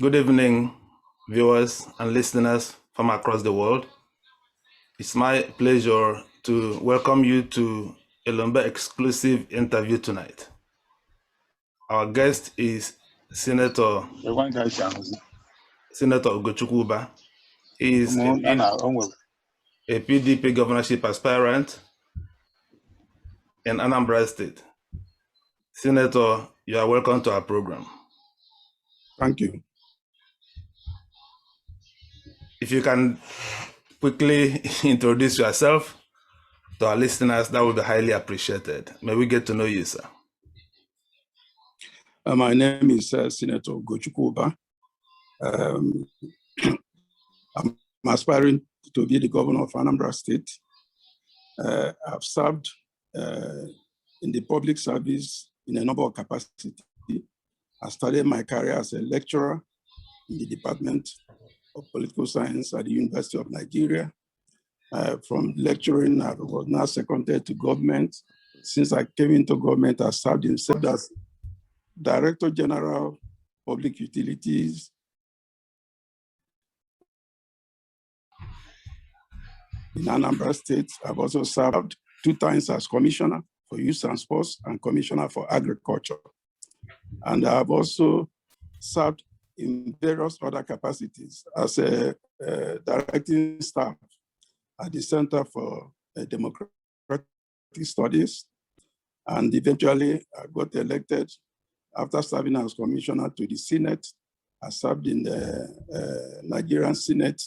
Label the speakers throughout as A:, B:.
A: Good evening, viewers and listeners from across the world. It's my pleasure to welcome you to a Lumba exclusive interview tonight. Our guest is Senator Ugochukwu Ubah. He is a PDP governorship aspirant in Anambra State. Senator, you are welcome to our program.
B: Thank you.
A: If you can quickly introduce yourself to our listeners, that would be highly appreciated. May we get to know you, sir.
B: My name is Senator Ugochukwu Ubah. I'm aspiring to be the governor of Anambra State. I've served in the public service in a number of capacities. I started my career as a lecturer in the Department of Political Science at the University of Nigeria. From lecturing, I was now seconded to government. Since I came into government, I served as Director General, Public Utilities. In Anambra State, I've also served 2 times as Commissioner for Youth and Sports and Commissioner for Agriculture. And I've also served in various other capacities as a directing staff at the Center for Democratic Studies. And eventually I got elected after serving as Commissioner to the Senate. I served in the Nigerian Senate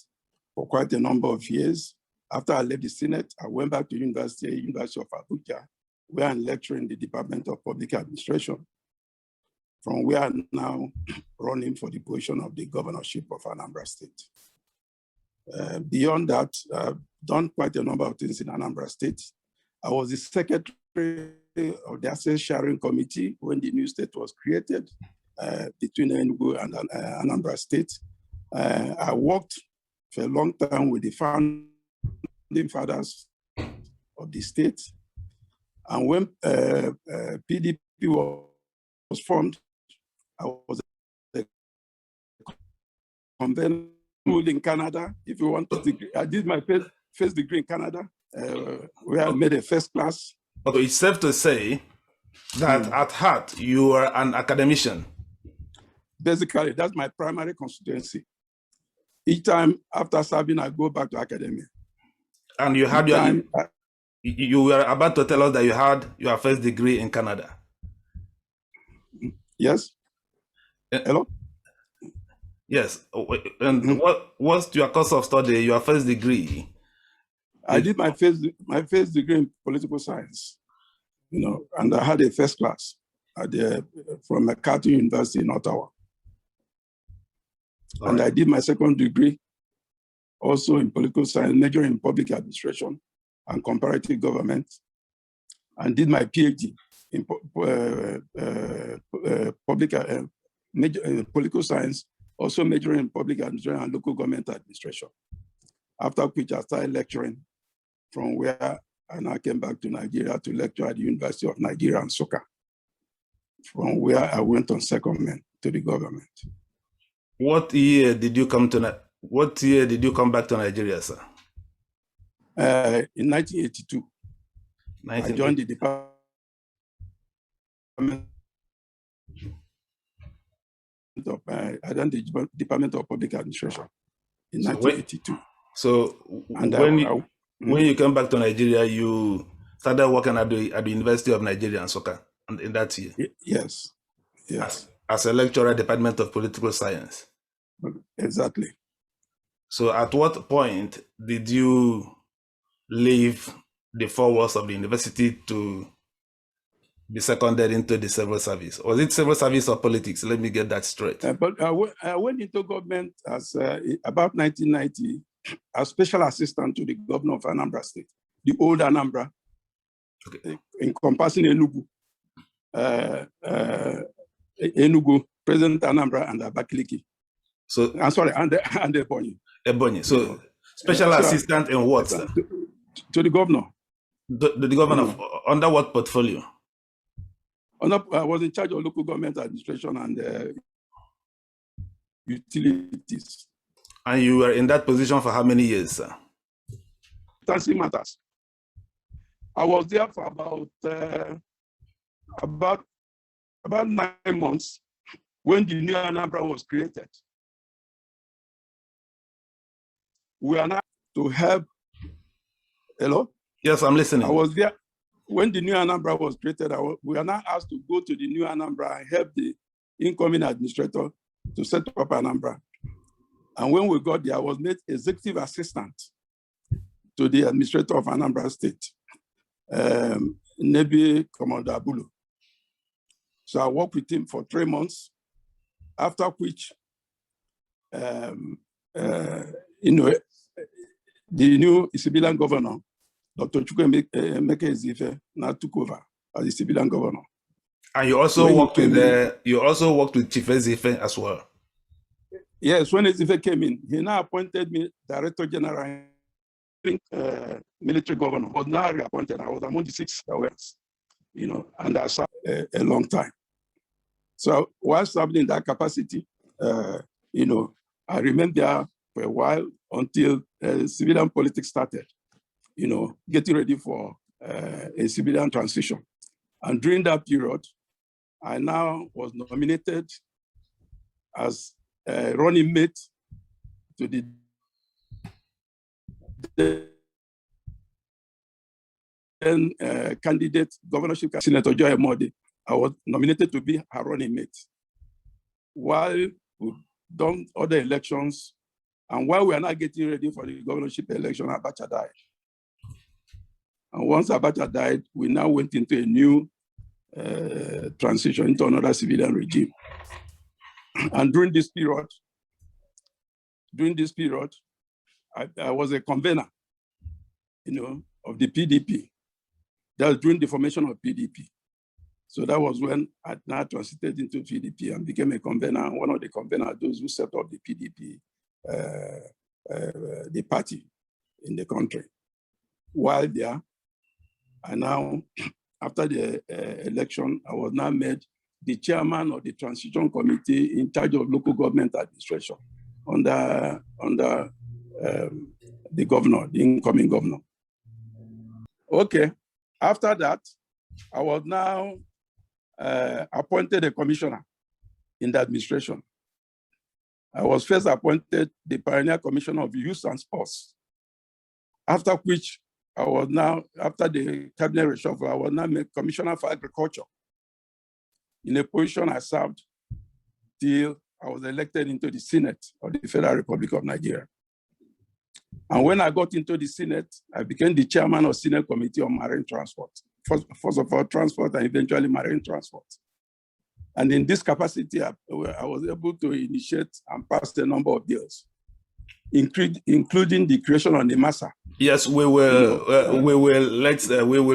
B: for quite a number of years. After I left the Senate, I went back to University of Abuja, where I'm lecturing in the Department of Public Administration, from where I'm now running for the position of the governorship of Anambra State. Beyond that, I've done quite a number of things in Anambra State. I was the secretary of the Asset Sharing Committee when the new state was created between Enugu and Anambra State. I worked for a long time with the founding fathers of the state. And when PDP was formed, I was a convener in Canada. If you want to degree, I did my first degree in Canada, where I made a first class.
A: Okay, it's safe to say that at heart, you are an academician.
B: Basically, that's my primary constituency. Each time after serving, I go back to academia.
A: And you had you were about to tell us that you had your first degree in Canada.
B: Yes. Hello?
A: Yes. And what was your course of study, your first degree?
B: I did my first degree in political science, and I had a first class from McCarthy University in Ottawa. And I did my second degree also in political science, majoring in public administration and comparative government, and did my PhD in political science, also majoring in public administration and local government administration. After which I started lecturing, from where I now came back to Nigeria to lecture at the University of Nigeria and Nsukka, from where I went on secondment to the government.
A: What year did you come back to Nigeria, sir?
B: In 1982. I joined the Department of Public Administration in 1982.
A: When you came back to Nigeria, you started working at the University of Nigeria and Nsukka in that year?
B: Yes.
A: As a lecturer at the Department of Political Science?
B: Exactly.
A: So at what point did you leave the 4 walls of the university to be seconded into the civil service? Was it civil service or politics? Let me get that straight.
B: But I went into government as about 1990 as special assistant to the governor of Anambra State, the old Anambra, encompassing Enugu, President Anambra, and Abakaliki.
A: So
B: I'm sorry, and Ebonyi.
A: Ebonyi. So special assistant in what, sir?
B: To the governor.
A: The governor under what portfolio?
B: I was in charge of local government administration and utilities.
A: And you were in that position for how many years, sir?
B: Substantive matters. I was there for about 9 months when the new Anambra was created. We are now to help. Hello?
A: Yes, I'm listening.
B: I was there when the new Anambra was created. We are now asked to go to the new Anambra and help the incoming administrator to set up Anambra. And when we got there, I was made executive assistant to the administrator of Anambra State, Nebi Commander Abulu. So I worked with him for 3 months, after which, the new civilian governor, Dr. Chukwemeke Ezife, now took over as the civilian governor.
A: And you also worked with Chief Ezife as well.
B: Yes, when Ezife came in, he now appointed me Director General, military governor, but now reappointed. I was among the 6 that were, and I served a long time. So while serving in that capacity, I remained there for a while until civilian politics started, getting ready for a civilian transition. And during that period, I now was nominated as a running mate to the then candidate governorship, Senator Joy Modi. I was nominated to be her running mate. While we've done other elections, and while we are not getting ready for the governorship election, Abacha died. And once Abacha died, we now went into a new transition into another civilian regime. And during this period, I was a convener, of the PDP. That was during the formation of PDP. So that was when I now transited into PDP and became a convener, one of the conveners, those who set up the PDP, the party in the country. While there, and now, after the election, I was now made the chairman of the transition committee in charge of local government administration under the governor, the incoming governor. Okay, after that, I was now appointed a commissioner in the administration. I was first appointed the Pioneer Commissioner of Youth and Sports, after which I was now, after the cabinet reshuffle, I was now made Commissioner for Agriculture. In a position I served till I was elected into the Senate of the Federal Republic of Nigeria. And when I got into the Senate, I became the chairman of Senate Committee on Marine Transport. First of all, transport and eventually marine transport. And in this capacity, I was able to initiate and pass a number of bills, including the creation of the NIMASA.
A: Yes, we will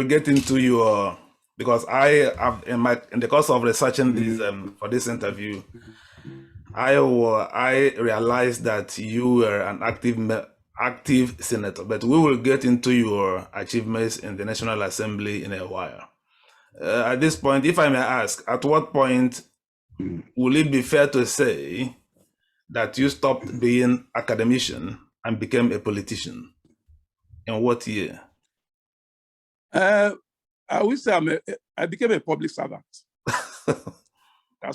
A: get into your, because I have in the course of researching this for this interview, I realized that you were an active senator, but we will get into your achievements in the National Assembly in a while. At this point, if I may ask, at what point will it be fair to say that you stopped being academician and became a politician? In what year?
B: I would say I became a public servant. I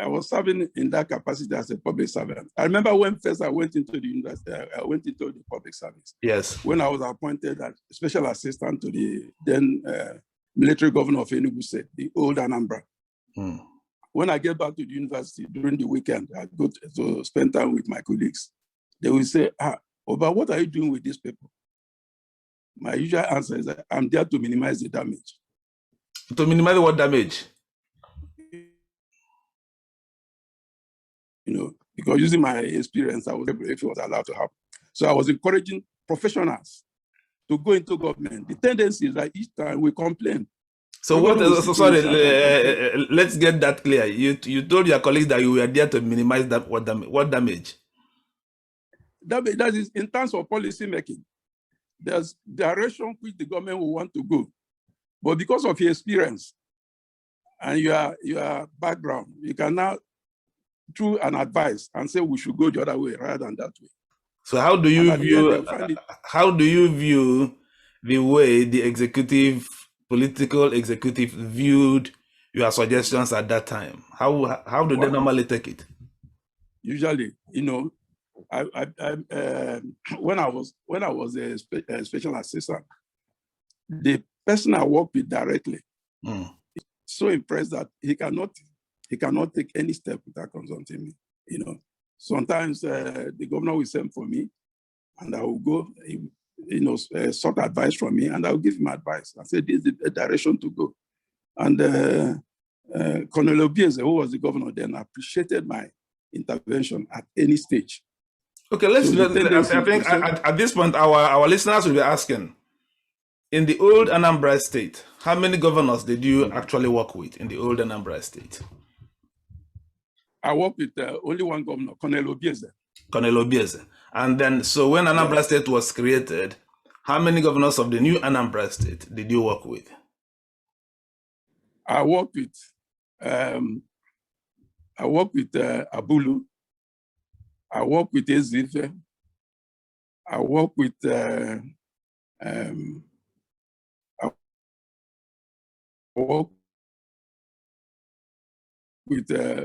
B: was serving in that capacity as a public servant. I remember when first I went into the university, I went into the public service.
A: Yes.
B: When I was appointed as special assistant to the then military governor of Enugu State, the old Anambra. When I get back to the university during the weekend, I go to spend time with my colleagues. They will say, Oba, what are you doing with these people? My usual answer is that I'm there to minimize the damage.
A: To minimize what damage?
B: Because using my experience, I was able, if it was allowed to happen. So I was encouraging professionals to go into government. The tendency is that each time we complain.
A: So let's get that clear. You told your colleagues that you were there to minimize that what damage?
B: That is in terms of policy making. There's direction which the government will want to go. But because of your experience and your background, you can now through an advice and say we should go the other way rather than that way.
A: So how do you view the way the political executive viewed your suggestions at that time? How do they normally take it?
B: Usually, you know, when I was a special assistant, the person I worked with directly, so impressed that he cannot take any step without consulting me. You know, sometimes the governor will send for me, and I will go, you know, sought advice from me, and I will give him advice. I said, this is the direction to go. And Colonel Obieze, who was the governor then, appreciated my intervention at any stage.
A: Okay, I think at this point, our listeners will be asking, in the old Anambra State, how many governors did you actually work with in the old Anambra State?
B: I worked with only one governor, Colonel Obieze.
A: Colonel Obieze. And then, so when Anambra State was created, how many governors of the new Anambra State did you work with?
B: I worked with Abulu. I worked with Ezife. I worked with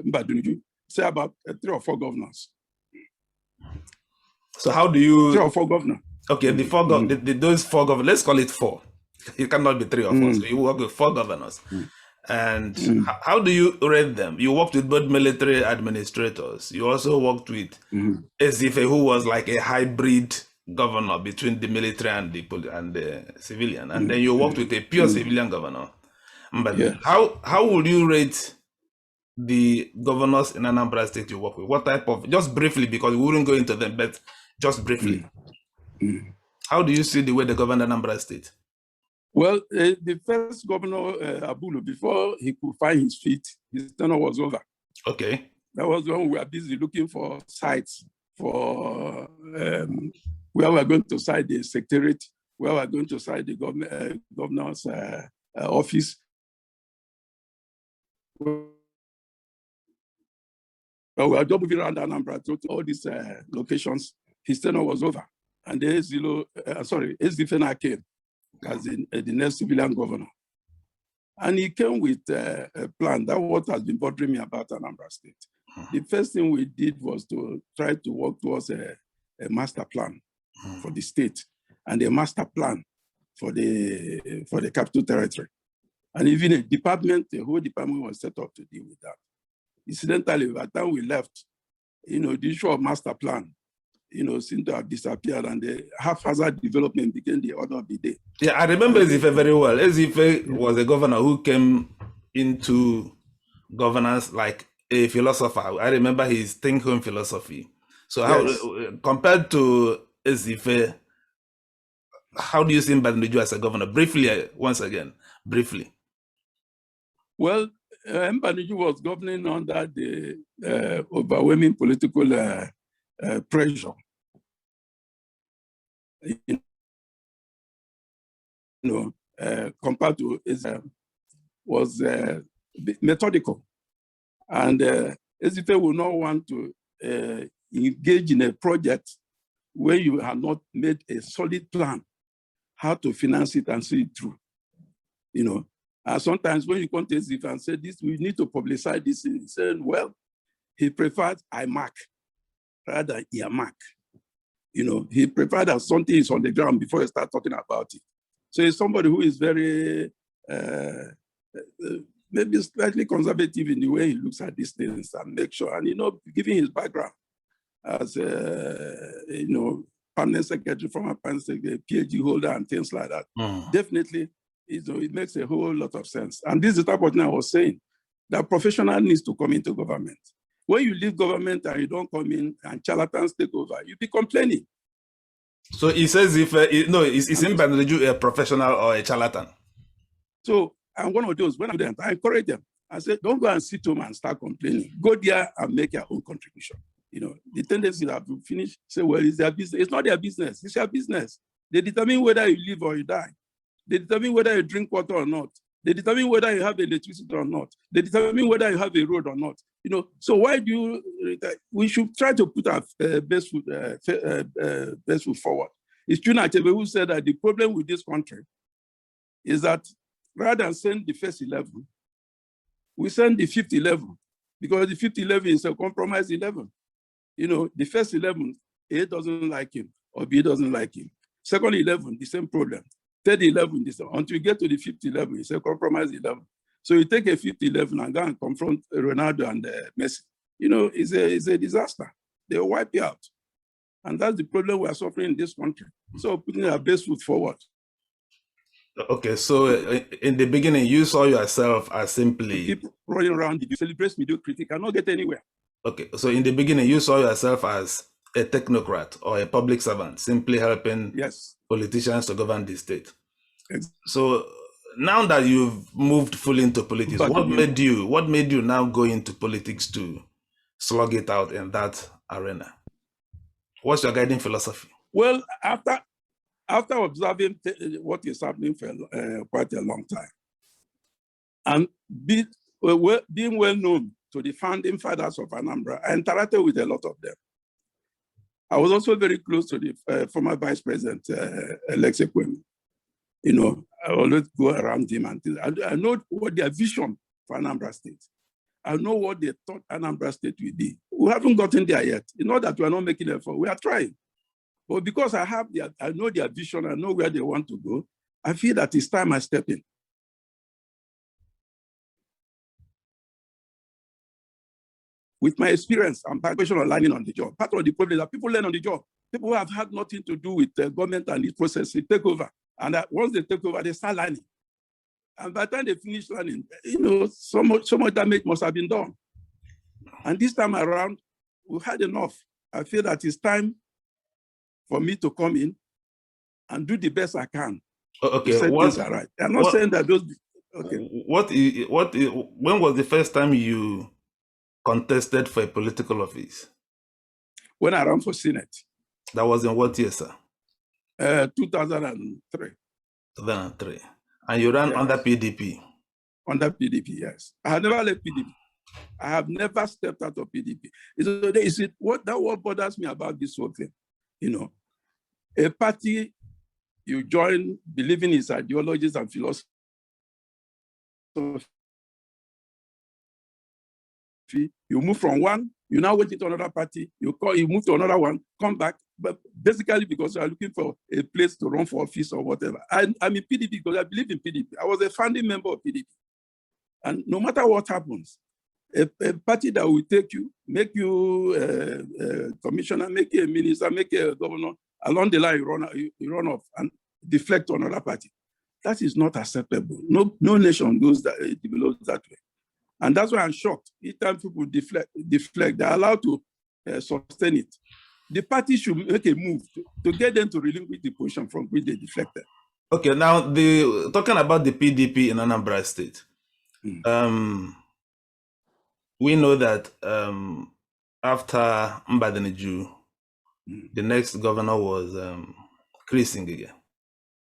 B: Mbadunju. Say about 3 or 4 governors.
A: So how do you...
B: 3 or 4 governors.
A: Okay, the 4 those 4 governors, let's call it 4. It cannot be 3 or 4. So you work with 4 governors. And how do you rate them? You worked with both military administrators. You also worked with Ezife, who was like a hybrid governor between the military and the civilian. And then you worked with a pure civilian governor. But how would you rate the governors in Anambra State you work with? What type of, just briefly, because we wouldn't go into them, but just briefly. How do you see the way they govern Anambra State?
B: Well, the first governor, Abulu, before he could find his feet, his tenure was over.
A: Okay.
B: That was when we were busy looking for sites for where we're going to site the secretariat, where we're going to site the governor's office. Well, we were just moving around Anambra to all these locations. His tenure was over. And the Ezife came as the next civilian governor. And he came with a plan. That's what has been bothering me about Anambra State. The first thing we did was to try to work towards a master plan for the state and a master plan for the capital territory. And even a whole department was set up to deal with that. Incidentally, by the time we left, you know, the issue of master plan, you know, seemed to have disappeared, and the haphazard development became the order of the day. Yeah,
A: I remember Ezife very well. Ezife was a governor who came into governance like a philosopher. I remember his think home philosophy. So how, compared to Ezife, how do you see Mbadunju as a governor? Briefly, once again, briefly.
B: Well, Mbadunju was governing under the overwhelming political pressure. You know, compared to was methodical, and Ezife will not want to engage in a project where you have not made a solid plan how to finance it and see it through. You know, sometimes when you come to Ezife and say this, we need to publicize this, he said, well, he preferred IMAC rather than earmark. You know, he preferred that something is on the ground before you start talking about it. So he's somebody who is very, maybe slightly conservative in the way he looks at these things and make sure, and, you know, given his background as, you know, permanent secretary, former permanent secretary, PhD holder and things like that, definitely, you know, it makes a whole lot of sense. And this is the type of thing I was saying, that professional needs to come into government. When you leave government and you don't come in and charlatans take over, you'll be complaining.
A: So he says if, is Mbadunju a professional or a charlatan?
B: So I'm one of those, when I encourage them, I said, don't go and sit home and start complaining. Go there and make your own contribution. You know, the tendency that to finish, say, well, it's their business. It's not their business, it's your business. They determine whether you live or you die. They determine whether you drink water or not. They determine whether you have electricity or not. They determine whether you have a road or not. So why do you? We should try to put our best foot forward. It's Chinua Achebe who said that the problem with this country is that rather than send the first 11, we send the fifth 11, because the fifth 11 is a compromise 11. The first 11, A doesn't like him or B doesn't like him. Second 11, the same problem. Third 11, the same. Until you get to the fifth 11, it's a compromise 11. So you take a fifth 11 and go and confront Ronaldo and Messi. It's a disaster. They'll wipe you out. And that's the problem we are suffering in this country. So putting our best foot forward.
A: Okay, so in the beginning, you saw yourself as simply...
B: Keep running around, if you celebrate mediocrity, cannot get anywhere.
A: Okay, so in the beginning, you saw yourself as a technocrat or a public servant, simply helping politicians to govern the state.
B: Exactly.
A: So now that you've moved fully into politics, what made you now go into politics to slug it out in that arena? What's your guiding philosophy?
B: Well, after observing what is happening for quite a long time, and being well known to the founding fathers of Anambra, I interacted with a lot of them. I was also very close to the former Vice President, Alex Ekwemi. I always go around him and I know what their vision for Anambra State. I know what they thought Anambra State would be. We haven't gotten there yet. Not that we are not making effort, we are trying. But because I know their vision, I know where they want to go, I feel that it's time I step in. With my experience and passion on learning on the job, part of the problem is that people learn on the job. People who have had nothing to do with the government and its process, they take over. And once they take over, they start learning. And by the time they finish learning, so much damage must have been done. And this time around, we've had enough. I feel that it's time for me to come in and do the best I can.
A: Okay,
B: things are right. I'm not saying that those. Okay.
A: When was the first time you contested for a political office?
B: When I ran for Senate.
A: That was in what year, sir?
B: 2003.
A: 2003. And you ran under PDP? Under
B: PDP, yes. I have never left PDP. I have never stepped out of PDP. What bothers me about this whole thing? A party you join believing its ideologies and philosophy, you move from one, you now went into another party, you move to another one, come back, but basically because you are looking for a place to run for office or whatever. I'm in PDP because I believe in PDP. I was a founding member of PDP. And no matter what happens, a party that will take you, make you a commissioner, make you a minister, make you a governor, along the line you run off and deflect to another party. That is not acceptable. No nation develops that way. And that's why I'm shocked. Each time people deflect, they're allowed to sustain it. The party should make a move to get them to relinquish the position from which they deflected.
A: Okay, now talking about the PDP in Anambra State, we know that after Mbadineju, the next governor was Chris Ngige.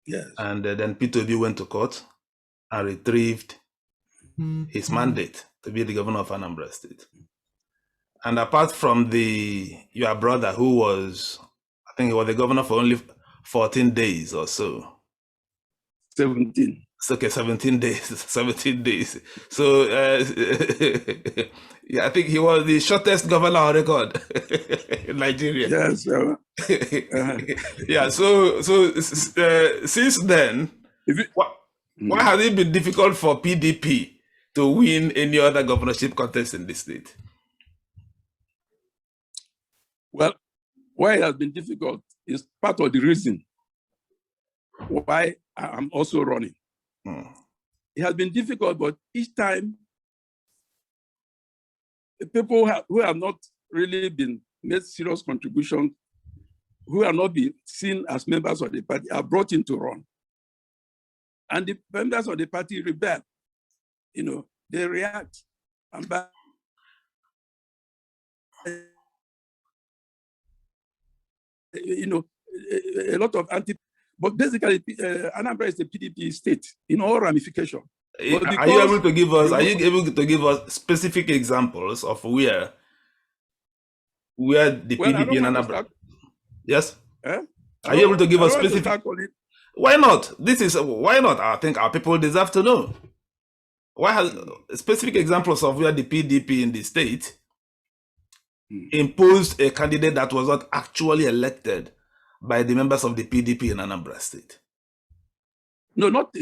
B: Yes.
A: And then Peter Obi went to court and retrieved his mandate to be the governor of Anambra State. And apart from your brother, who was, I think he was the governor for only 14 days or so.
B: 17.
A: It's okay, 17 days. 17 days. So, yeah, I think he was the shortest governor on record in Nigeria.
B: Yes.
A: Yeah, so since then, why has it been difficult for PDP to win any other governorship contest in this state?
B: Well, why it has been difficult is part of the reason why I'm also running. It has been difficult, but each time, people who have not really been made serious contributions, who have not been seen as members of the party, are brought in to run. And the members of the party rebel. They react. And a lot of but basically, Anambra is the PDP state in all ramifications.
A: Are you able to give us? Are you able to give us specific examples of where the PDP in Anambra? Yes. Are you able to give us specific? Why not? Why not? I think our people deserve to know. Why has specific examples of where the PDP in the state imposed a candidate that was not actually elected by the members of the PDP in Anambra State?
B: No, not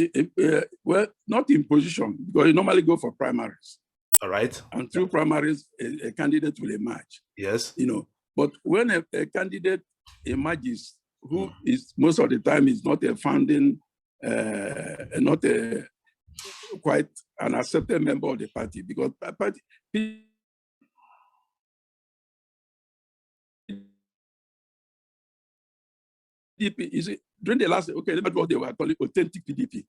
B: not in position, because you normally go for primaries.
A: All right.
B: And through primaries, a candidate will emerge.
A: Yes.
B: But when a candidate emerges, who is most of the time is not a founding, not a quite an accepted member of the party, because party PDP is during the last, okay, that's what they were calling authentic PDP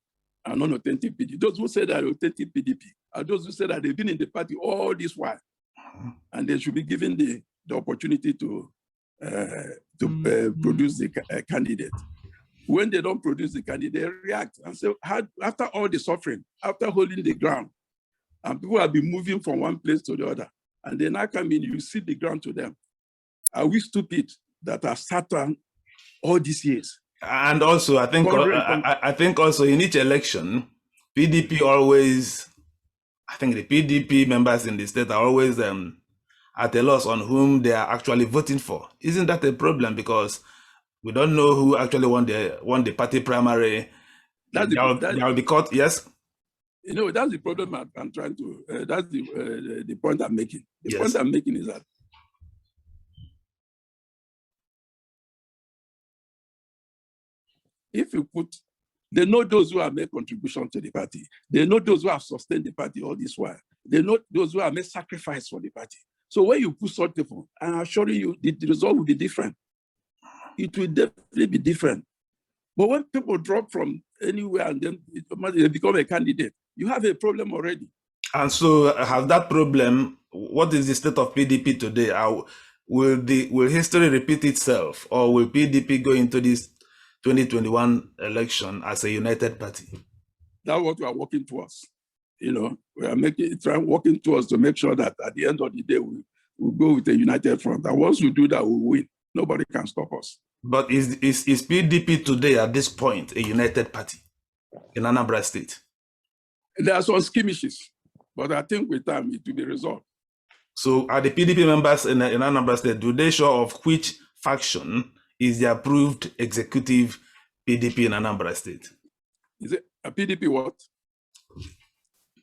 B: and non-authentic PDP. Those who say that authentic PDP are those who say that they've been in the party all this while, and they should be given the opportunity to produce the candidate. When they don't produce the candidate, they react and say, after all the suffering, after holding the ground, and people have been moving from one place to the other, and they now come in, you see the ground to them. Are we stupid that have sat down all these years?
A: And also, I think also in each election, PDP always, I think the PDP members in the state are always at a loss on whom they are actually voting for. Isn't that a problem? Because we don't know who actually won the party primary. They'll be caught. Yes.
B: That's the problem I'm trying to. That's the point I'm making. The point I'm making is that if you they know those who have made contribution to the party. They know those who have sustained the party all this while. They know those who have made sacrifice for the party. So when you put such people, I'm assuring you the result will be different. It will definitely be different. But when people drop from anywhere and then they become a candidate, you have a problem already.
A: And so have that problem, what is the state of PDP today? Will history repeat itself, or will PDP go into this 2021 election as a united party?
B: That's what we are working towards. We are working towards to make sure that at the end of the day, we'll go with a united front. And once we do that, we'll win. Nobody can stop us.
A: But is PDP today at this point a united party in Anambra State?
B: There are some skirmishes, but I think with time it will be resolved.
A: So are the PDP members in Anambra State, do they show of which faction is the approved executive PDP in Anambra State?
B: Is it a PDP what?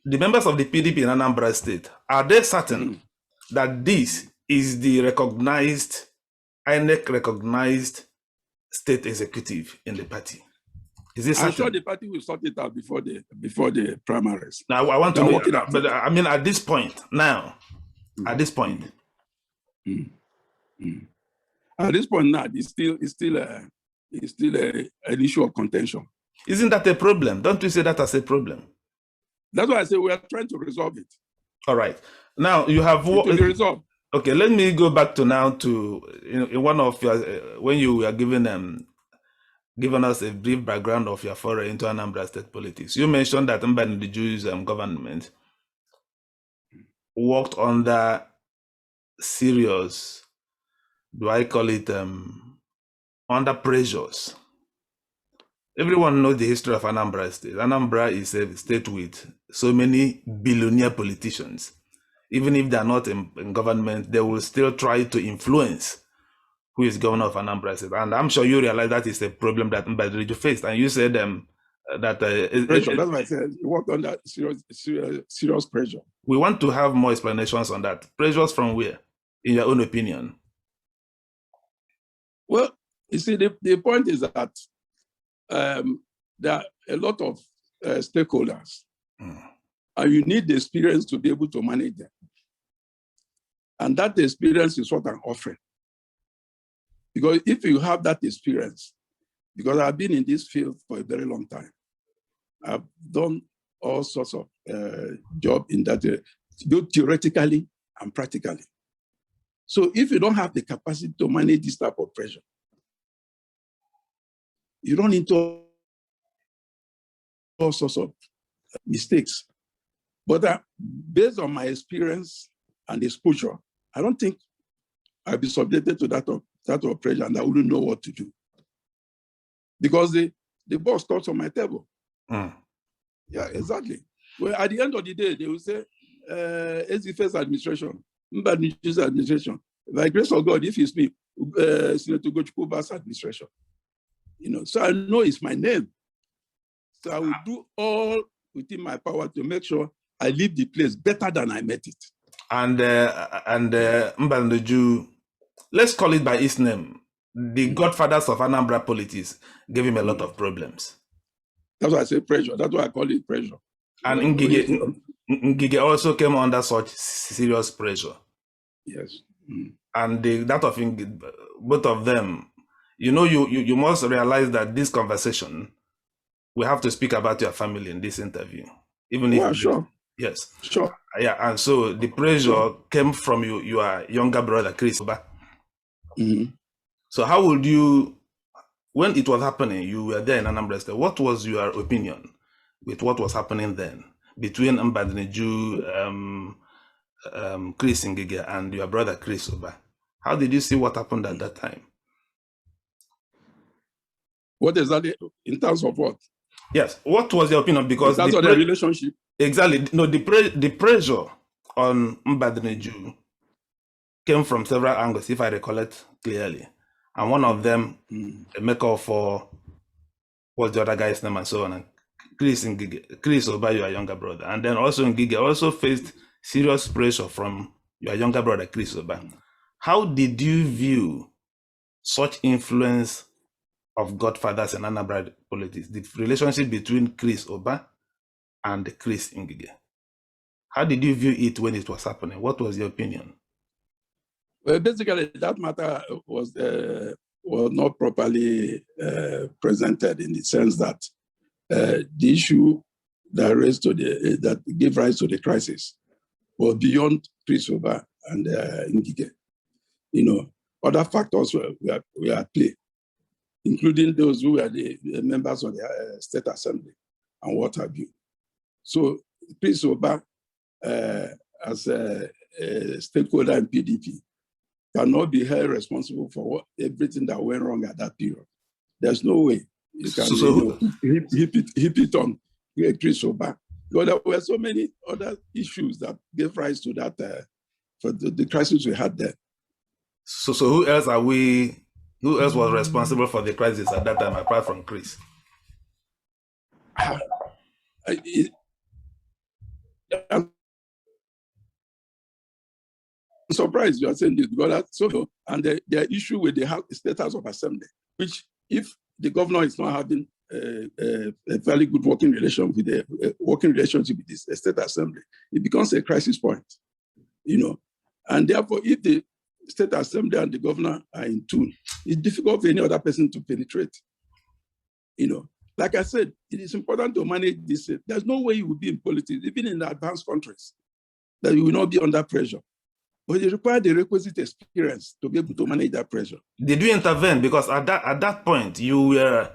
A: The members of the PDP in Anambra State, are they certain that this is the recognized, INEC recognized state executive in the party? Is this? I'm
B: sure the party will sort it out before the primaries.
A: Now I want to know, but I mean at this point now, at this point.
B: At this point now, it's still an issue of contention.
A: Isn't that a problem? Don't you see that as a problem?
B: That's why I say we are trying to resolve it.
A: All right. Now you have
B: resolved.
A: Okay, let me go back to now to in one of your when you were giving us a brief background of your foray into Anambra State politics. You mentioned that the Jewish government worked under serious, do I call it under pressures. Everyone knows the history of Anambra State. Anambra is a state with so many billionaire politicians. Even if they're not in government, they will still try to influence who is governor of Anambra State. And I'm sure you realize that is a problem that Mbadireju faced. And you said that...
B: pressure, that's why I said you worked under serious pressure.
A: We want to have more explanations on that. Pressures from where, in your own opinion?
B: Well, you see, the point is that there are a lot of stakeholders, and you need the experience to be able to manage them. And that experience is what I'm offering. Because if you have that experience, because I've been in this field for a very long time, I've done all sorts of jobs in that, both theoretically and practically. So if you don't have the capacity to manage this type of pressure, you run into all sorts of mistakes. But based on my experience and exposure, I don't think I'll be subjected to that of pressure, and I wouldn't know what to do. Because the boss thoughts on my table. Yeah, exactly. Well, at the end of the day, they will say, SFS administration, Mbadinuju's administration. By grace of God, if it's me, Senator Gochukwuba's administration. So I know it's my name. So I will do all within my power to make sure I leave the place better than I met it.
A: And Mbadinuju, let's call it by his name. The godfathers of Anambra politics gave him a lot of problems.
B: That's why I say pressure. That's why I call it pressure.
A: And Ngige also came under such serious pressure.
B: Yes.
A: And that of both of them, you must realize that this conversation, we have to speak about your family in this interview. Even if
B: sure.
A: Yes.
B: Sure.
A: Yeah, and so the pressure came from your younger brother, Chris Oba. So how would you, when it was happening, you were there in Anambra State, what was your opinion with what was happening then between Mbadinuju, Chris Ngige, and your brother Chris Oba? How did you see what happened at that time?
B: What exactly, in terms of what?
A: Yes, what was your opinion? Because
B: that's the relationship.
A: Exactly. No, the pressure on Mbadinuju came from several angles, if I recollect clearly. And one of them, a maker for what's the other guy's name and so on, and Chris Ngige, Chris Oba, your younger brother. And then also Ngige also faced serious pressure from your younger brother, Chris Oba. How did you view such influence of godfathers in Anambra politics, the relationship between Chris Oba and Chris Ngige? How did you view it when it was happening? What was your opinion?
B: Well, basically, that matter was not properly presented in the sense that the issue that gave rise to the crisis was beyond Chris Oba and Ngige. Other factors were at play, including those who were the members of the State Assembly and what have you. So Chris Oba, as a stakeholder in PDP, cannot be held responsible for everything that went wrong at that period. There's no way you can heap it on Chris Oba. Because there were so many other issues that gave rise to that, for the crisis we had there.
A: So who else was responsible for the crisis at that time apart from Chris?
B: I'm surprised you are saying this because and the issue with the State House of Assembly, which if the governor is not having a very good working relationship with the State Assembly, it becomes a crisis point, And therefore, if the State Assembly and the governor are in tune, it's difficult for any other person to penetrate. Like I said, it is important to manage this. There's no way you will be in politics, even in the advanced countries, that you will not be under pressure. But it requires the requisite experience to be able to manage that pressure.
A: Did you intervene? Because at that point, you were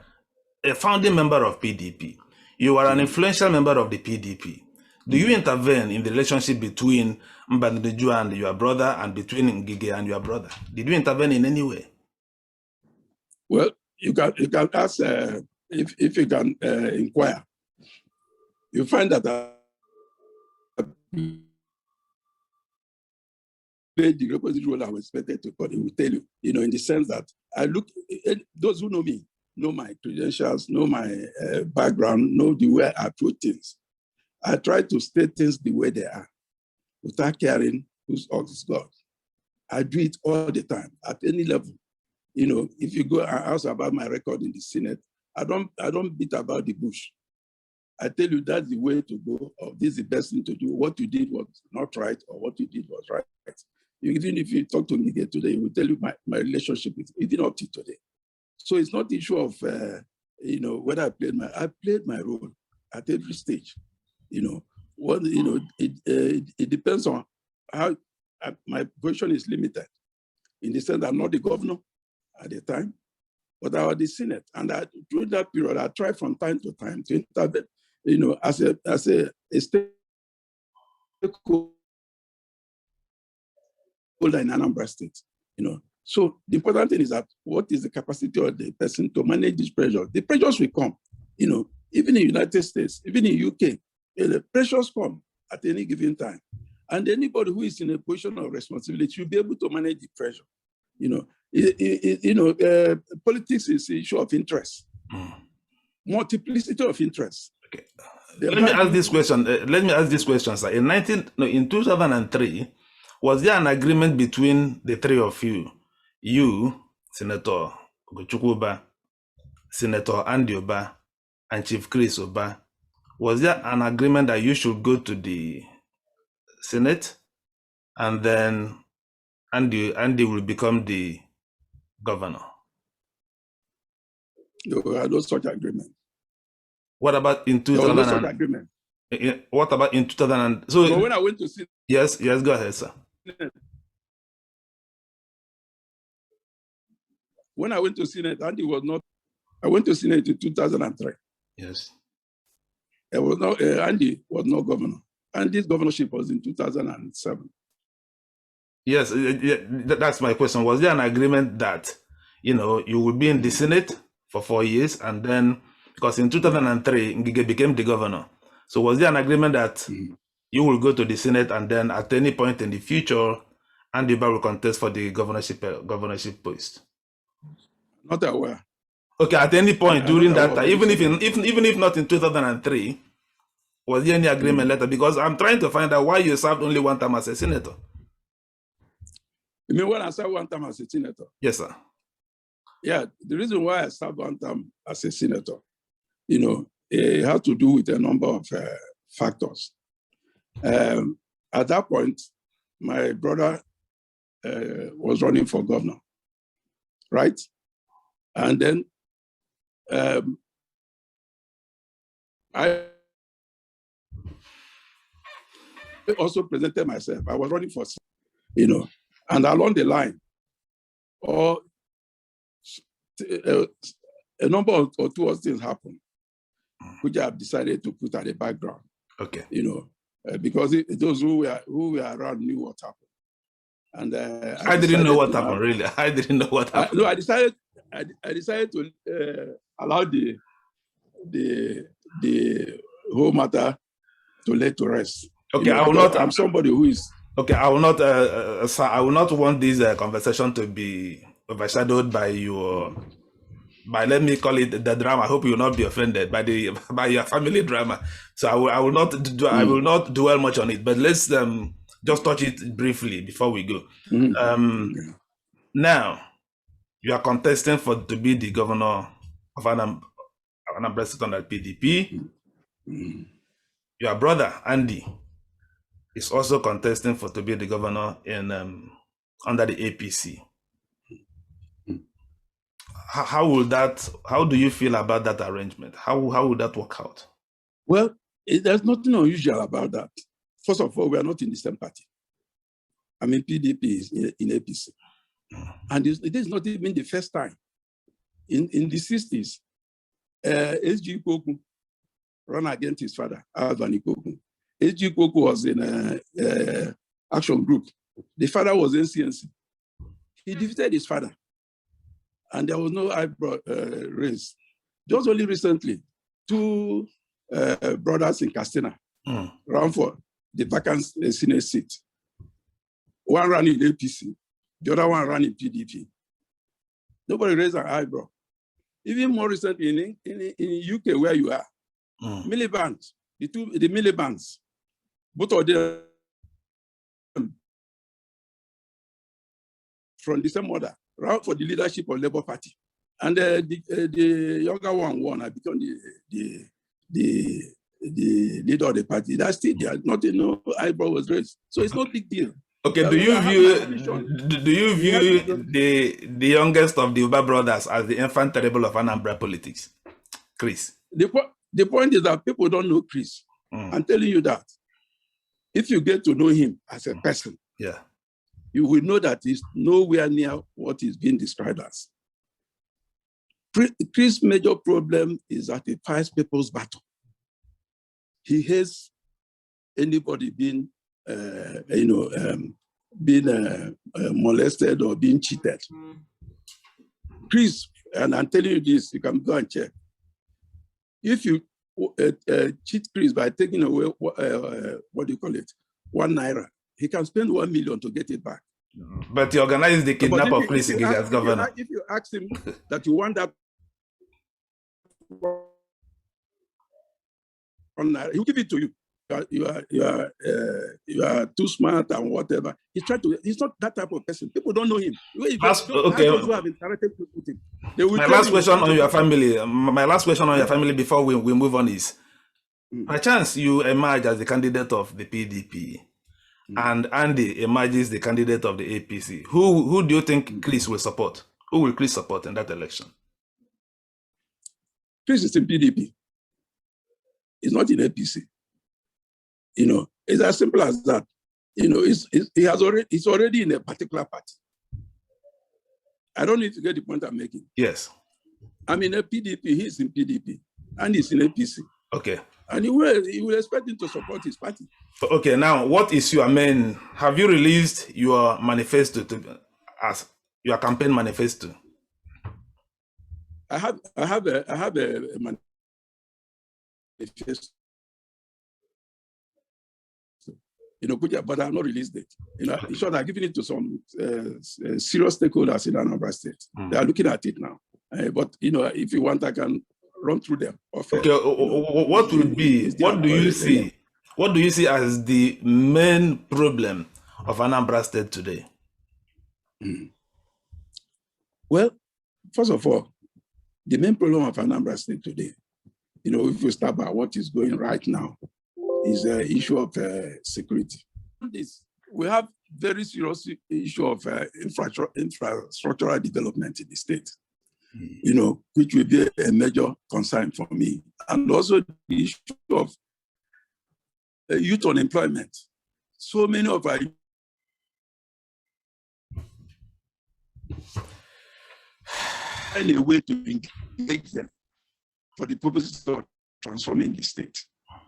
A: a founding member of PDP. You were an influential member of the PDP. Do you intervene in the relationship between Mbadinuju and your brother and between Ngige and your brother? Did you intervene in any way?
B: Well, you can ask, if you can inquire. You find that the requisite role I was expected to play, he will tell you, in the sense that those who know me, know my credentials, know my background, know the way I approach things. I try to state things the way they are, without caring whose ox is God. I do it all the time, at any level. If you go and ask about my record in the Senate, I don't beat about the bush. I tell you that's the way to go, or this is the best thing to do. What you did was not right, or what you did was right. Even if you talk to me here today, he will tell you my relationship is even up to today. So it's not the issue of whether I played my role at every stage. It depends on how my position is limited. In the sense that I'm not the governor at the time, but I was the Senate. And during that period, I tried from time to time to intervene as a stakeholder in Anambra State, So the important thing is that what is the capacity of the person to manage this pressure? The pressures will come, even in the United States, even in UK, the pressures come at any given time. And anybody who is in a position of responsibility should be able to manage the pressure. Politics is an issue of interest, multiplicity of interests.
A: Okay. Let me ask this question, sir. In 2003, was there an agreement between the three of you, Senator Ugochukwu Ubah, Senator Andy Ubah, and Chief Chris Ubah? Was there an agreement that you should go to the Senate, and then Andy will become the governor?
B: There were no such agreement.
A: What about in 2000?
B: There was no such agreement.
A: What about in 2000?
B: So when I went to see,
A: yes, go ahead, sir.
B: When I went to Senate, Andy was not. I went to Senate in 2003.
A: Yes.
B: Andy was not governor. Andy's governorship was in 2007.
A: Yes, that's my question. Was there an agreement that, you will be in the Senate for 4 years, and then, because in 2003, Ngige became the governor. So was there an agreement that you will go to the Senate, and then at any point in the future, Andy Ubah will contest for the governorship post?
B: Not aware.
A: Okay, at any point during that time, even if not in 2003, was there any agreement later? Because I'm trying to find out why you served only one time as a senator.
B: You mean when I served one time as a senator?
A: Yes, sir.
B: Yeah, the reason why I served one time as a senator, it had to do with a number of factors. At that point, my brother was running for governor, right? And then I also presented myself. I was running for, and along the line, a number of two other things happened, which I have decided to put at the background.
A: Okay.
B: Because those who were around knew what happened. And
A: I didn't know what happened, really. I didn't know what happened.
B: I decided to allow the whole matter to lay to rest.
A: Okay, I will not.
B: I'm somebody who is.
A: Okay, I will not. Sir, I will not want this conversation to be overshadowed by your. Let me call it the drama. I hope you will not be offended by your family drama. So I will not dwell much on it. But let's just touch it briefly before we go. Now, you are contesting to be the governor of Anambra State under PDP. Your brother Andy is also contesting to be the governor in under the APC. How do you feel about that arrangement? How would that work out?
B: Well, there's nothing unusual about that. First of all, we are not in the same party. I mean, PDP is in APC. And it is not even the first time. In the 60s, S.G. Kwoku ran against his father, Alvan Ikoku. S.G. Kwoku was in Action Group. The father was in CNC. He defeated his father. And there was no eyebrow raised. Just only recently, two brothers in Castina ran for the vacant Senate seat. One ran in APC, the other one ran in PDP. Nobody raised an eyebrow. Even more recently, in UK, where you are, Miliband, the Miliband's, both of them from the same mother, ran for the leadership of Labour Party. And the younger one won. I became the leader of the party. That's still there. Nothing, no eyebrow was raised. So it's no big deal.
A: Okay, do you view the youngest of the Ubah brothers as the infant terrible of Anambra politics? Chris?
B: The point is that people don't know Chris. I'm telling you that. If you get to know him as a person, you will know that he's nowhere near what is being described as. Chris' major problem is that he fights people's battle. he hates anybody being, molested or being cheated. Chris, and I'm telling you this, you can go and check. If you cheat Chris by taking away, what do you call it, 1 naira, he can spend 1 million to get it back.
A: But he organized the kidnap of Chris as governor.
B: If you ask him that you want that 1 naira, he'll give it to you. You are too smart and whatever. He's not that type of person. People don't know him.
A: Okay. My last question on your family before we move on is, by chance you emerge as the candidate of the PDP, and Andy emerges the candidate of the APC. Who do you think Chris will support? Who will Chris support in that election?
B: Chris is in PDP. He's not in APC. It's as simple as that. He's already in a particular party. I don't need to get the point I'm making.
A: Yes.
B: I'm in a PDP, he's in PDP, and he's in APC.
A: Okay.
B: And he will expect him to support his party.
A: Okay, now what is your main, have you released your manifesto as your campaign manifesto?
B: I have a manifesto. But I have not released it. In short, I've given it to some serious stakeholders in Anambra State. They are looking at it now. But if you want, I can run through them.
A: Okay, what do you see? What do you see as the main problem of Anambra State today?
B: Well, first of all, the main problem of Anambra State today, if you start by what is going right now, is the issue of security. We have very serious issue of infrastructural development in the state, which will be a major concern for me. And also the issue of youth unemployment. So many of our find a way to engage them for the purposes of transforming the state.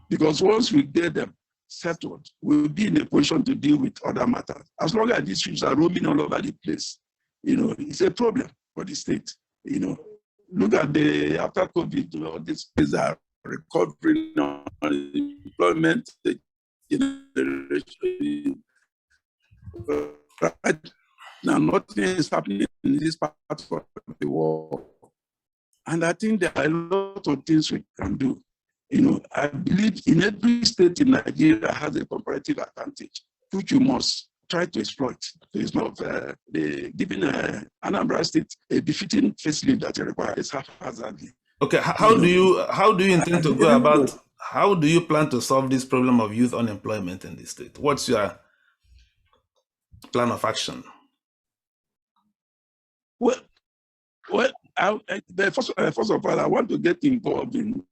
B: Because once we get them settled, we'll be in a position to deal with other matters. As long as these issues are roaming all over the place, it's a problem for the state. Look at after COVID, all these things are recovering on employment. Right now, nothing is happening in this part of the world. And I think there are a lot of things we can do. I believe in every state in Nigeria has a comparative advantage, which you must try to exploit. It's not giving Anambra State a befitting facelift that it requires haphazardly.
A: Okay, how do you intend to go about? How do you plan to solve this problem of youth unemployment in the state? What's your plan of action?
B: Well, first of all, I want to get involved in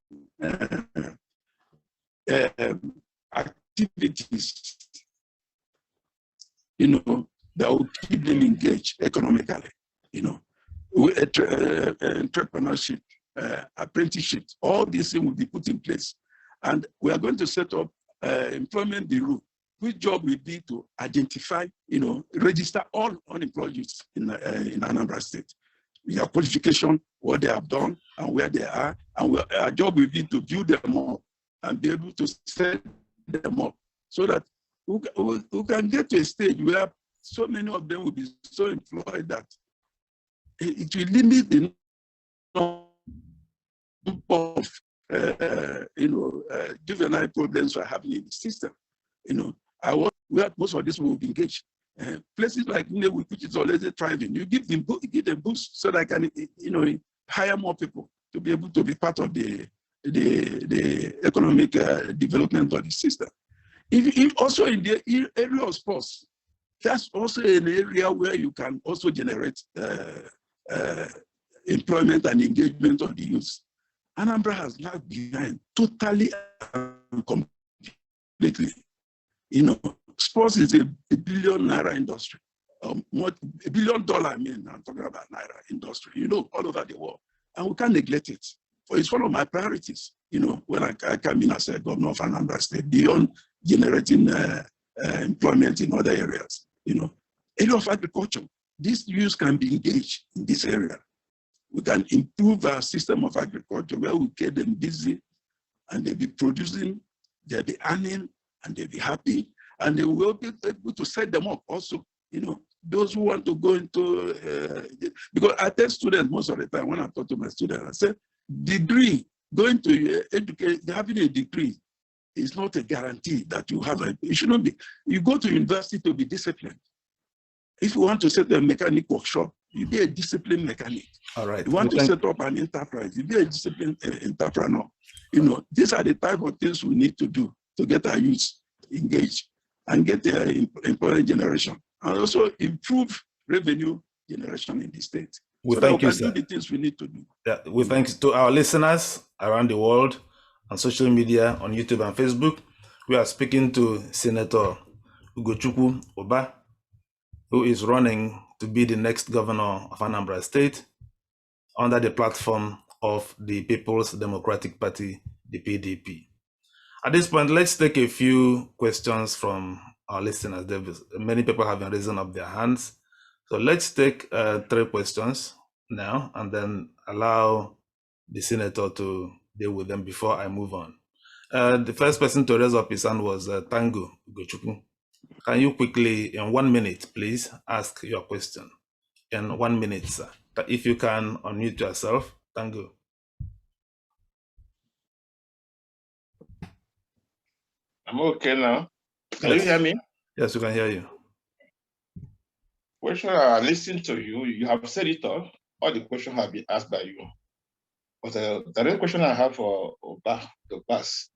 B: activities, that will keep them engaged economically, entrepreneurship, apprenticeship, all these things will be put in place. And we are going to set up employment bureau, which job will be to identify, register all unemployed youths in Anambra State. Their qualification, what they have done, and where they are, and our job will be to build them up and be able to set them up so that we can get to a stage where so many of them will be so employed that it will limit the number of juvenile problems we're having in the system. Where most of this will be engaged. Places like Nnewi, which is already thriving, you give them boost so that I can, hire more people to be able to be part of the economic development of the system. If also in the area of sports, that's also an area where you can also generate employment and engagement of the youth. Anambra has lagged behind totally and completely. Sports is a $1 billion industry. $1 billion, I'm talking about naira industry, all over the world. And we can't neglect it. it's one of my priorities, when I came in as a governor of Anambra State, beyond generating employment in other areas, area of agriculture. These youth can be engaged in this area. We can improve our system of agriculture where we get them busy and they'll be producing, they'll be earning, and they'll be happy, and they will be able to set them up also, those who want to go into, because I tell students most of the time when I talk to my students, I say, degree, going to educate, having a degree is not a guarantee that you have it shouldn't be. You go to university to be disciplined. If you want to set a mechanic workshop, you be a disciplined mechanic.
A: All right.
B: You want to set up an enterprise, you be a disciplined entrepreneur. These are the type of things we need to do to get our youth engaged and get their employment generation, and also improve revenue generation in the state.
A: We
B: so
A: thank
B: that we
A: you,
B: can
A: sir.
B: do the things we need to do.
A: Yeah, we thank to our listeners around the world on social media, on YouTube and Facebook. We are speaking to Senator Ugochukwu Oba, who is running to be the next governor of Anambra State under the platform of the People's Democratic Party, the PDP. At this point, let's take a few questions from our listeners. Many people have been raising up their hands. So let's take 3 questions now and then allow the senator to deal with them before I move on. The first person to raise up his hand was Tango Ugochukwu. Can you quickly, in 1 minute, please, ask your question? In 1 minute, sir. If you can unmute yourself, Tango.
C: I'm okay now. Can you hear me?
A: Yes, we can hear you.
C: Question I listened to you. You have said it all. All the questions have been asked by you. But the real question I have for Oba, the Obas,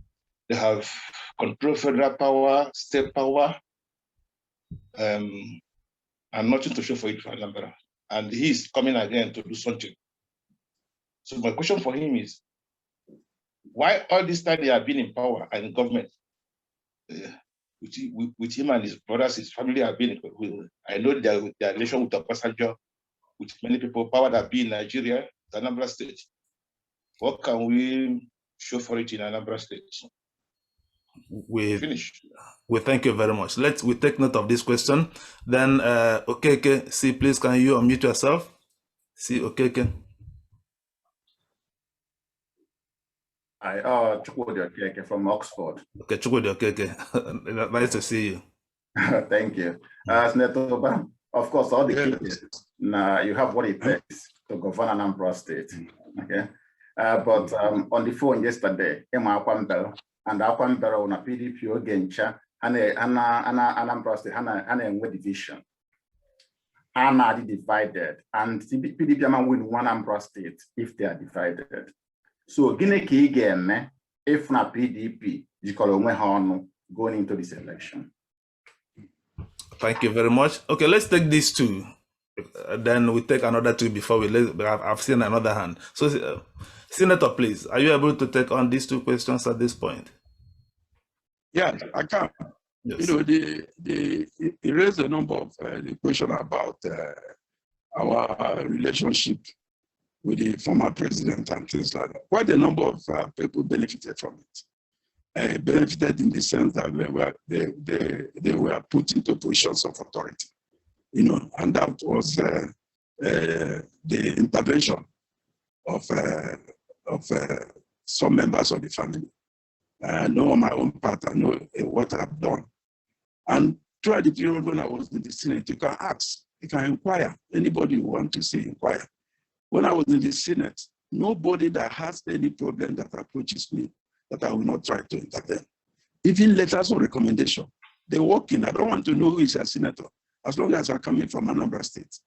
C: they have control federal power, state power, and nothing to show for it for Anambra. And he's coming again to do something. So my question for him is, why all this time they have been in power and in government? With him and his brothers, his family have been. I know their relation with the passenger, with many people, power that be in Nigeria, Anambra State. What can we show for it in Anambra State?
A: We
C: finish.
A: Thank you very much. We take note of this question. Then, okay, see, please, can you unmute yourself? See, okay.
D: Hi, Chukwudi Okeke from Oxford.
A: Okay, Chukwudi Okeke. Nice to see you.
D: Thank you. Senator Oba, of course, all the cases, now you have what it takes to govern Anambra State. Okay. But on the phone yesterday, Emma Akwambel and Akwambel on a PDP Ogencha and Anambra State, and division. Are divided, and PDP win one Anambra State if they are divided. So Guinea again, if na PDP, going into this election.
A: Thank you very much. Okay, let's take these 2. Then we take another 2 before I've seen another hand. So, Senator, please, are you able to take on these 2 questions at this point?
B: Yeah, I can.
A: Yes.
B: They raised a number of the question about our relationship with the former president and things like that. Quite a number of people benefited from it. Benefited in the sense that they were put into positions of authority, and that was the intervention of some members of the family. I know on my own part, I know what I've done. And throughout the period when I was in the Senate, you can ask, you can inquire, anybody who wants to say inquire. When I was in the Senate, nobody that has any problem that approaches me that I will not try to intervene. Even letters of recommendation, they walk in. I don't want to know who is a senator, as long as I'm coming from Anambra State.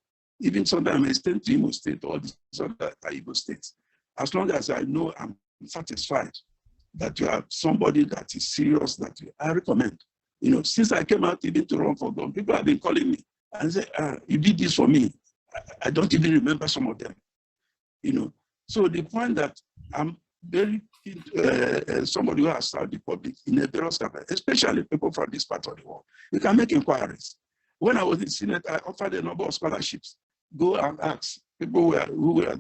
B: Even sometimes I stay to Imo State or these other Igbo states. As long as I know I'm satisfied that you have somebody that is serious, I recommend. Since I came out even to run for government, people have been calling me and say, you did this for me. I don't even remember some of them. So the point that I'm very somebody who has served the public in a various campaign, especially people from this part of the world, you can make inquiries. When I was in Senate, I offered a number of scholarships. Go and ask people who were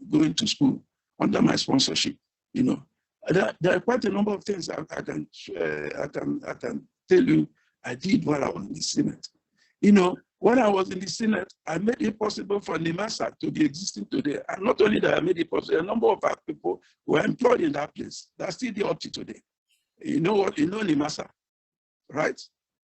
B: going to school under my sponsorship. You know, there are quite a number of things I can tell you I did while I was in the Senate. You know, when I was in the Senate, I made it possible for NIMASA to be existing today. And not only that I made it possible, a number of our people were employed in that place. That's still there up to today. You know what? You know NIMASA, right?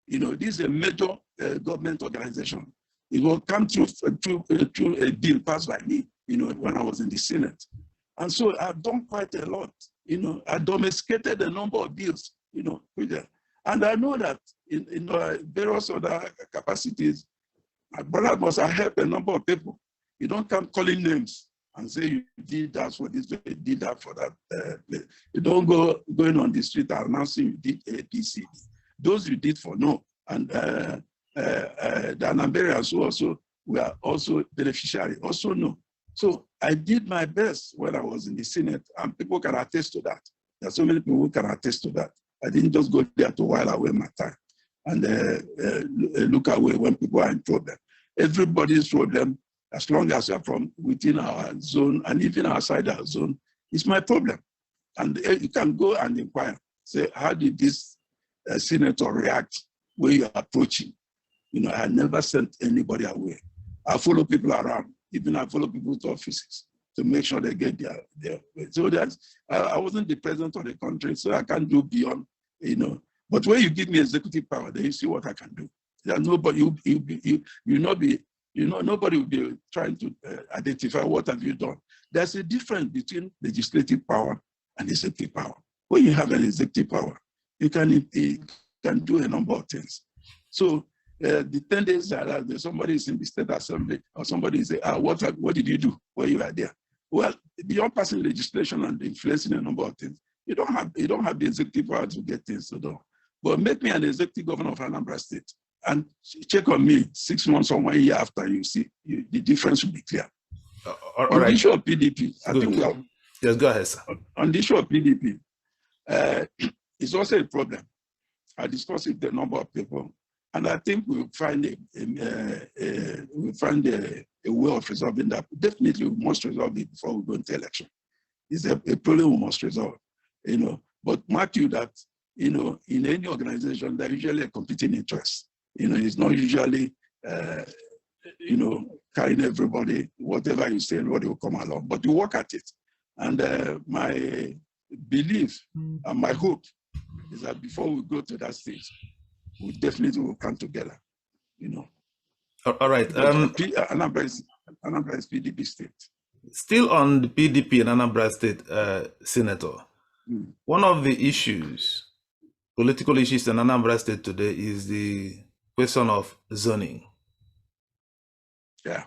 B: You know, this is a major government organization. It will come through a bill passed by me, you know, when I was in the Senate. And so I've done quite a lot. You know, I domesticated a number of bills, you know, and I know that in various other capacities, my brother must have helped a number of people. You don't come calling names and say you did that for this, you did that for that. You don't go going on the street announcing you did A, B, C, D. Those you did for no. And the Anambarians who also were also beneficiary, also no. So I did my best when I was in the Senate, and people can attest to that. There are so many people who can attest to that. I didn't just go there to while away my time and look away when people are in problem. Everybody's problem, as long as you're from within our zone and even outside our zone, is my problem. And you can go and inquire, say, how did this senator react when you're approaching? You know, I never sent anybody away. I follow people around, even I follow people to offices to make sure they get their way. So that's, I wasn't the president of the country, so I can't do beyond, you know. But when you give me executive power, then you see what I can do. There's nobody, nobody will be trying to identify what have you done. There's a difference between legislative power and executive power. When you have an executive power, you can do a number of things. So the 10 days that somebody is in the State Assembly or somebody say, what did you do when you were there? Well, beyond passing legislation and influencing a number of things, you don't have the executive power to get things to do. But make me an executive governor of Anambra State and check on me 6 months or 1 year after, you see, the difference will be clear. On the issue of PDP, I think we have.
A: Yes, go ahead, sir.
B: On the issue of PDP, it's also a problem. I discussed it with a number of people, and I think we'll find a way of resolving that. Definitely, we must resolve it before we go into election. It's a problem we must resolve, you know. But mark you that, you know, in any organization, there usually a competing interest. You know, it's not usually, you know, carrying everybody, whatever you say, everybody will come along. But you work at it. And my belief and my hope is that before we go to that stage, we definitely will come together, you know.
A: All right.
B: Anambra is PDP state.
A: Still on the PDP and Anambra State, Senator, one of the issues, political issues in Anambra State today is the question of zoning.
B: Yeah.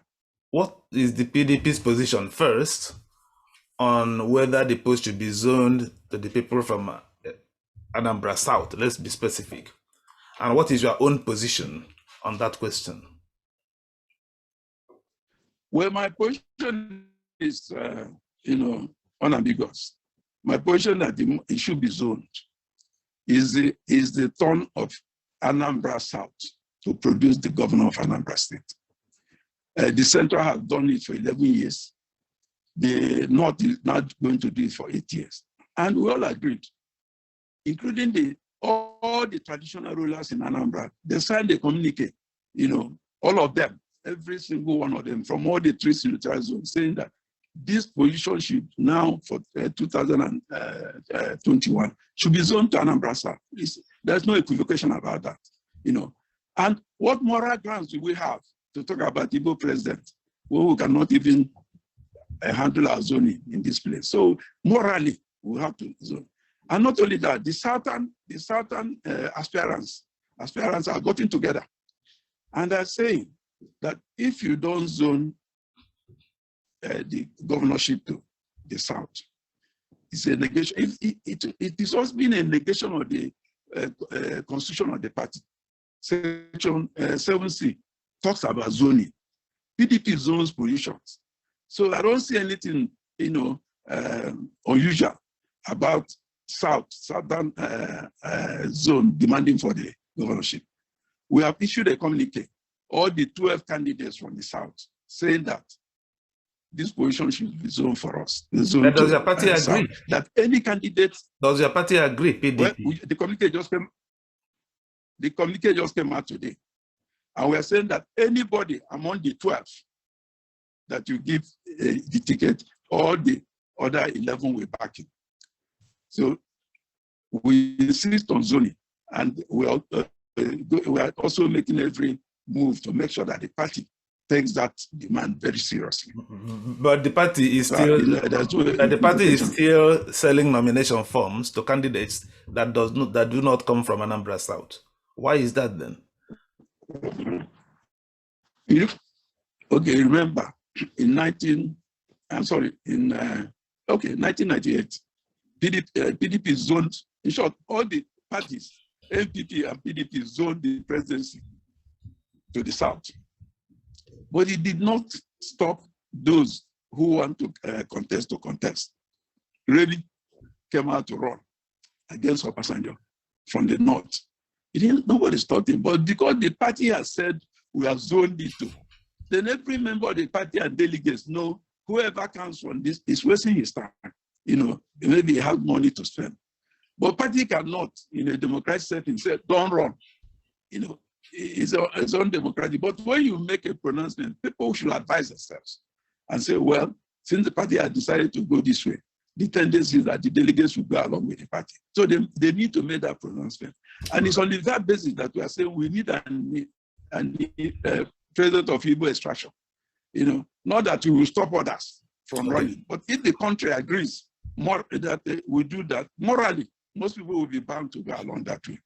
A: What is the PDP's position first on whether the post should be zoned to the people from Anambra South? Let's be specific. And what is your own position on that question?
B: Well, my position is, you know, unambiguous. My position that it should be zoned is the turn of Anambra South to produce the governor of Anambra State. The Central has done it for 11 years. The North is not going to do it for 8 years. And we all agreed, including all the traditional rulers in Anambra. They signed a communique, you know, all of them, every single one of them, from all the 3 senatorial zones, saying that this position should now, for 2021, should be zoned to Anambra South. There's no equivocation about that, you know. And what moral grounds do we have to talk about Igbo president who cannot even handle our zoning in this place? So morally, we have to zone. And not only that, the southern aspirants are getting together. And they're saying that if you don't zone the governorship to the south, it's a negation. It is also been a negation of the constitution of the party. Section 7C talks about zoning. PDP zones positions. So I don't see anything, you know, unusual about southern zone demanding for the governorship. We have issued a communique, all the 12 candidates from the south, saying that this position should be zoned for us. Zone
A: But does
B: to,
A: your party
B: South.
A: agree?
B: That any candidate.
A: Does your party agree, PDP?
B: Well, the communique just came out today. And we are saying that anybody among the 12 that you give the ticket, all the other 11 will back it. So we insist on zoning, and we are also making every move to make sure that the party takes that demand very seriously.
A: But the party is still selling nomination forms to candidates that do not come from Anambra South. Why is that then?
B: Remember in 1998, PDP zoned, in short, all the parties, NPP and PDP zoned the presidency to the South. But it did not stop those who want to contest. Really came out to run against Obasanjo from the North. Nobody stopped him, but because the party has said we have zoned it to, then every member of the party and delegates know whoever comes from this is wasting his time. Maybe he has money to spend. But party cannot, in a democratic setting, say, don't run. It's undemocratic. But when you make a pronouncement, people should advise themselves and say, well, since the party has decided to go this way, the tendency is that the delegates will go along with the party. So they need to make that pronouncement. And it's on that basis that we are saying we need a president of Igbo extraction. Not that we will stop others from running, but if the country agrees that we do that, morally, most people will be bound to go along that way.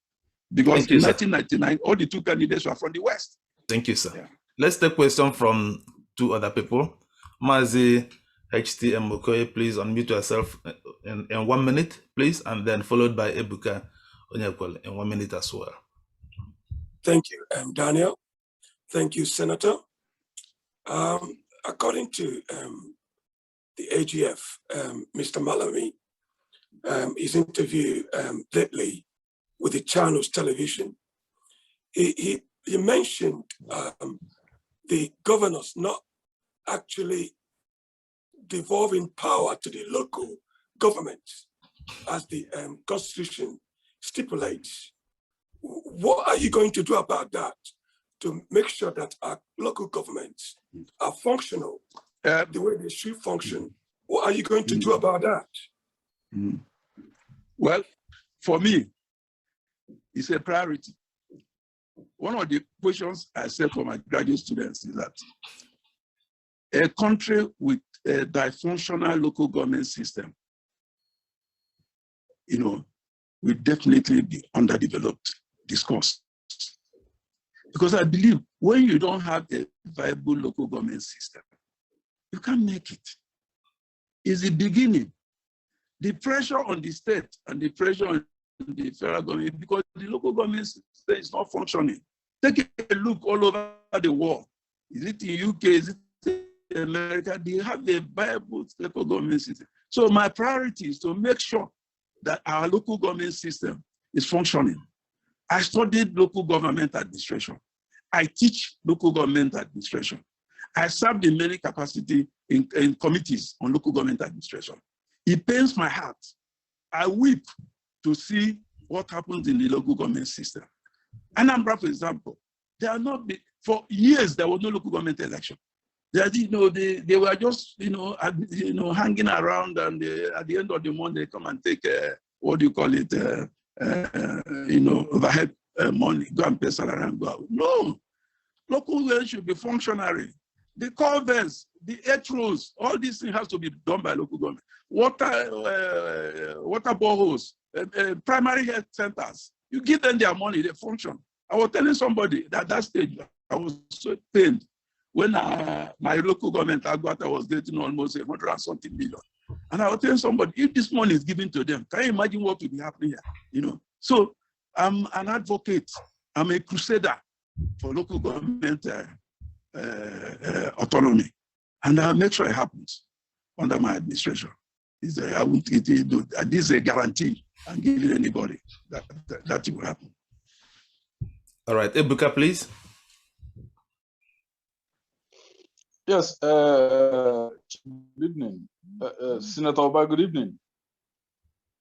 B: Because in 1999, all the two candidates were from the West.
A: Thank you, sir.
B: Yeah.
A: Let's take a question from two other people. Mazi HTM Mukoye, please unmute yourself in 1 minute, please, and then followed by Ebuka Onyekwel in 1 minute as well.
E: Thank you, Daniel. Thank you, Senator. According to the AGF, Mr. Malami, his interview lately with the channel's television, he mentioned the governors not actually devolving power to the local governments as the Constitution stipulates. What are you going to do about that to make sure that our local governments are functional the way they should function? What are you going to do about that?
B: Well, for me, it's a priority. One of the questions I said for my graduate students is that a country with a dysfunctional local government system, will definitely be underdeveloped discourse. Because I believe when you don't have a viable local government system, you can't make it. It's the beginning. The pressure on the state and the pressure on the federal government, because the local government system is not functioning. Take a look all over the world. Is it in UK? Is it in America? They have a viable local government system. So my priority is to make sure that our local government system is functioning. I studied local government administration. I teach local government administration. I served in many capacities in committees on local government administration. It pains my heart. I weep to see what happens in the local government system. Anambra, for example, for years there was no local government election. They were just hanging around, and at the end of the month they come and take overhead money, go and pay salary and go out. No, local government should be functionary. The convents, the HROs, all these things have to be done by local government. Water boreholes, primary health centers. You give them their money, they function. I was telling somebody that at that stage, I was so pained when my local government, Agwata, was getting almost 100 and something million. And I was telling somebody, if this money is given to them, can you imagine what will be happening here? So I'm an advocate. I'm a crusader for local government autonomy. And I'll make sure it happens under my administration. This is a guarantee I'm giving anybody that it will happen.
A: All right, Ebuka, please.
F: Yes, good evening. Senator Oba, good evening.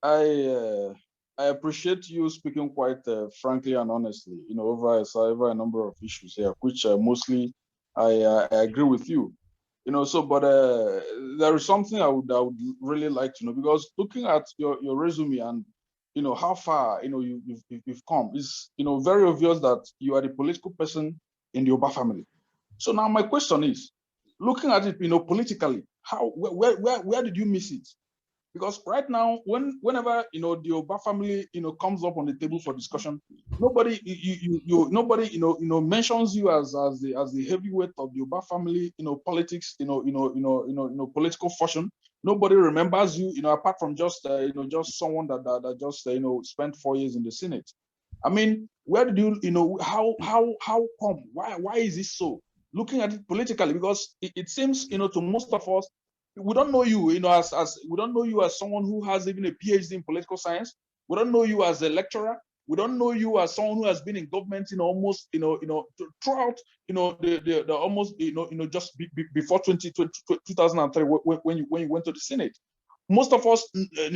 F: I appreciate you speaking quite frankly and honestly, over a number of issues here, which mostly I agree with you. But there is something I would really like to know, because looking at your resume and how far you've come, is very obvious that you are the political person in the Oba family. So now my question is, looking at it, politically, where did you miss it? Because right now, whenever the Oba family comes up on the table for discussion, nobody nobody mentions you as the heavyweight of the Oba family politics political fortune. Nobody remembers you apart from just just someone that just spent 4 years in the Senate. I mean, where did you how come, why is this so? Looking at it politically, because it seems to most of us, we don't know you, as we don't know you as someone who has even a PhD in political science. We don't know you as a lecturer. We don't know you as someone who has been in government, almost, throughout, the almost, just before 2003, when you went to the Senate. Most of us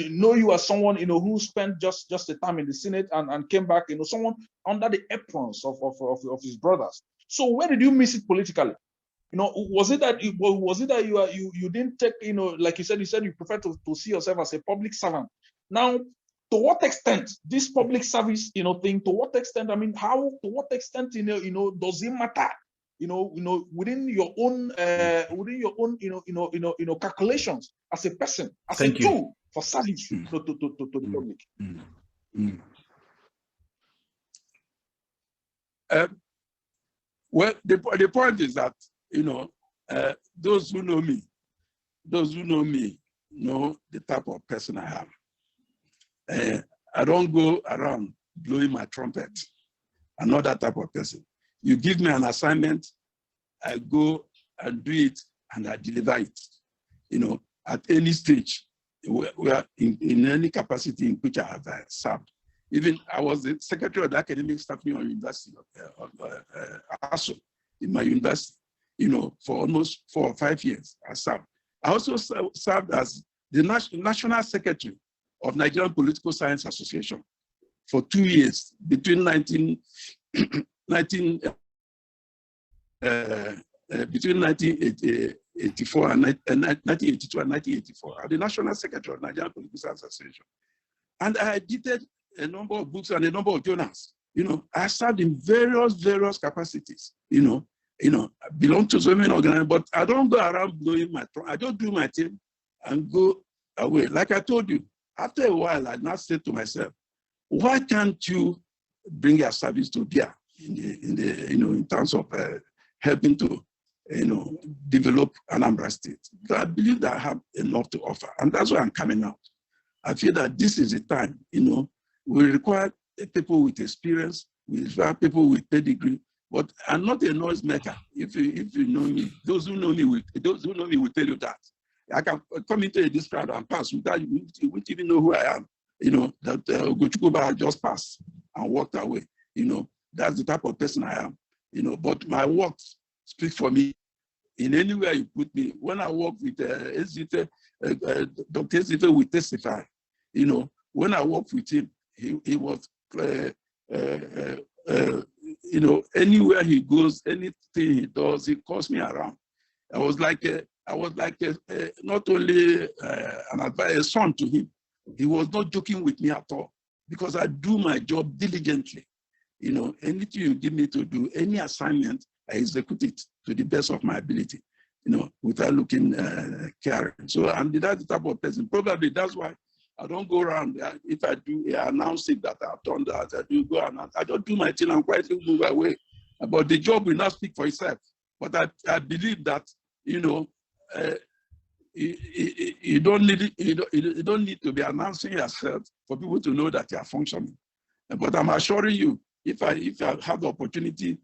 F: know you as someone, who spent just a time in the Senate and came back, someone under the aprons of his brothers. So where did you miss it politically? Was it that you didn't take, like you said you prefer to see yourself as a public servant? Now, to what extent this public service, thing, to what extent, I mean, to what extent, does it matter, within your own, calculations as a person, as
A: Thank
F: a
A: you.
F: tool for service to the public?
E: Well, the point is that, those who know me know the type of person I am. I don't go around blowing my trumpet. I'm not that type of person. You give me an assignment, I go and do it, and I deliver it. At any stage, where in any capacity in which I have served. Even I was the secretary of the academic staff in my university of ASU, in my university, for almost 4 or 5 years. I served. I also served as the national secretary of Nigerian Political Science Association for 2 years, between 1984 and 1982 and 1984. I'm the national secretary of Nigerian Political Science Association. And I edited a number of books and a number of journals. I served in various capacities. I belong to so many organizations, but I don't go around blowing my drum. I just do my thing and go away. Like I told you, after a while, I now said to myself, why can't you bring your service to bear in terms of helping to develop Anambra State? Because I believe that I have enough to offer, and that's why I'm coming out. I feel that this is the time. We require people with experience, we require people with pedigree, but I'm not a noise maker. If you know me, those who know me will tell you that. I can come into this crowd and pass without you wouldn't even know who I am. That Ugochukwu just passed and walked away. That's the type of person I am. But my works speak for me. In anywhere you put me, when I work with Dr. Ezite will testify. When I worked with him, he was, anywhere he goes, anything he does, he calls me around. I was like not only a son to him. He was not joking with me at all, because I do my job diligently. Anything you give me to do, any assignment, I execute it to the best of my ability, without looking caring. So I'm that type of person. Probably that's why I don't go around. If I do, I announce it that I've done that. I do go announce. I don't do my thing and quietly move away. But the job will not speak for itself. But I believe that, you don't need to be announcing yourself for people to know that you are functioning. But I'm assuring you, if I have the opportunity,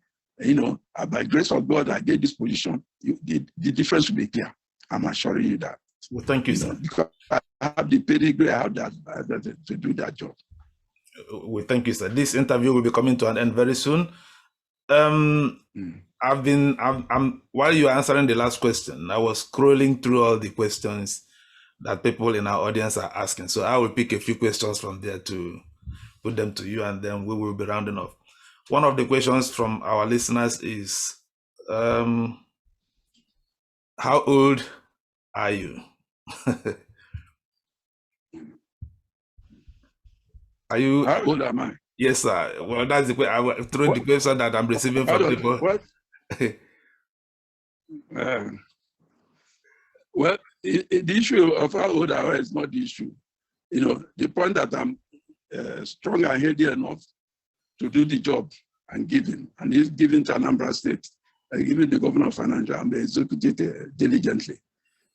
E: by grace of God, I get this position, the difference will be clear. I'm assuring you that.
A: Well, thank you, sir.
E: Because I have the pedigree, I have that to do that job.
A: Well, thank you, sir. This interview will be coming to an end very soon. while you were answering the last question, I was scrolling through all the questions that people in our audience are asking. So I will pick a few questions from there to put them to you, and then we will be rounding off. One of the questions from our listeners is, how old are you? Are you?
B: How old am I?
A: Yes, sir. Well, that's the through the question that I'm receiving from people.
B: What? Well, the issue of how old I am is not the issue. You know, the point that I'm strong and healthy enough to do the job and given, and he's given to Anambra State, given the governor of financial and executed diligently.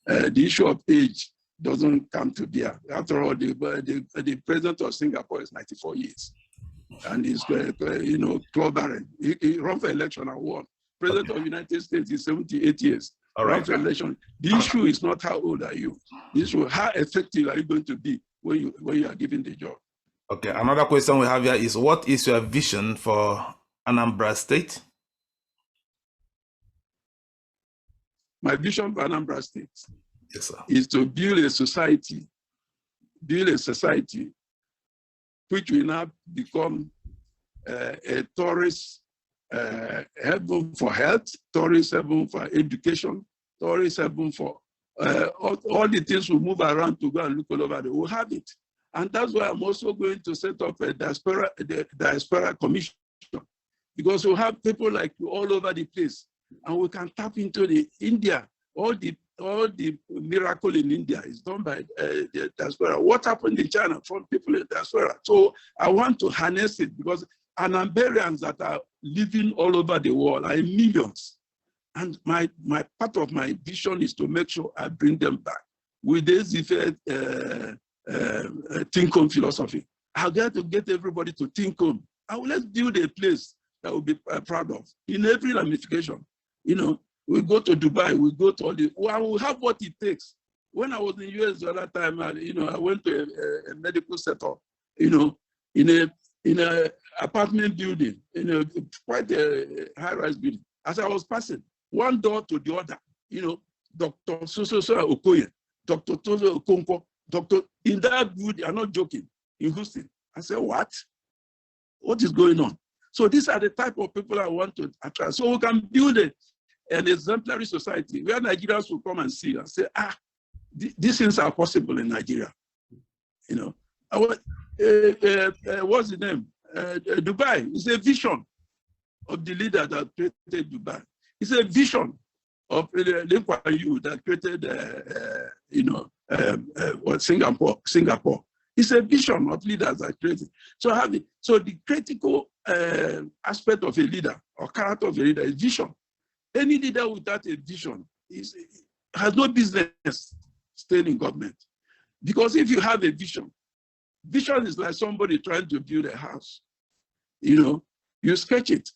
B: The issue of age doesn't come to bear. After all, the president of Singapore is 94 years. And he's, you know, Claude Barron. He ran for election and won. President of the United States is 78 years.
A: All right.
B: Run for election. The issue is not how old are you. The issue is how effective are you going to be when you are given the job.
A: Okay. Another question we have here is, what is your vision for Anambra State?
B: My vision for Anambra State,
A: yes, sir,
B: is to build a society which will now become a tourist heaven for health, tourist heaven for education, tourist heaven for all the things we move around to go and look all over. We'll have it. And that's why I'm also going to set up a diaspora commission, because we'll have people like you all over the place, and we can tap into the India. All the miracle in India is done by the diaspora. What happened in China from people in diaspora? So I want to harness it, because Anambarians that are living all over the world are in millions. And my part of my vision is to make sure I bring them back with this think home philosophy. I'll get to get everybody to think home. Let's build a place that we'll be proud of in every ramification. You know, we go to Dubai, we go to all the, we have what it takes. When I was in the US the other time, I went to a medical setup, in a apartment building, quite a high-rise building. As I was passing, one door to the other, Dr. Soso Okoye, Dr. Tozo Okonkwo, in that building, I'm not joking, in Houston. I said, what? What is going on? So these are the type of people I want to attract. So we can build an exemplary society where Nigerians will come and see and say, these things are possible in Nigeria. What's the name? Dubai is a vision of the leader that created Dubai. It's a vision of Lee Kuan Yew that created, Singapore. It's a vision of leaders that created. So the critical aspect of a leader or character of a leader is vision. Any leader without a vision has no business staying in government. Because if you have a vision is like somebody trying to build a house. You sketch it.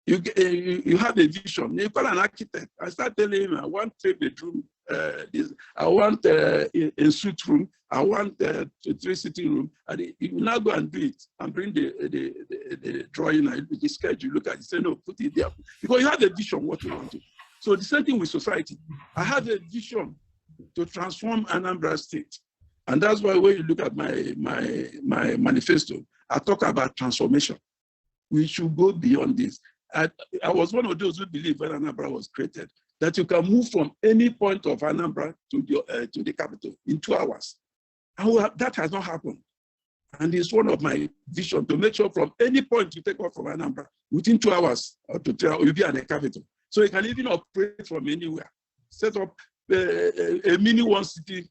B: You have a vision. You call an architect. I start telling him, I want 3-bedroom. I want a suite room. I want a 3-sitting room. And you now go and do it and bring the drawing and the sketch. You look at it, say, no, put it there. Because you have a vision what you want to. So the same thing with society. I have a vision to transform Anambra State. And that's why when you look at my manifesto, I talk about transformation. We should go beyond this. I was one of those who believed when Anambra was created, that you can move from any point of Anambra to the capital in 2 hours. And that has not happened. And it's one of my visions to make sure from any point you take off from Anambra, within 2 hours or to 3 hours, you'll be at the capital. So you can even operate from anywhere. Set up a mini one city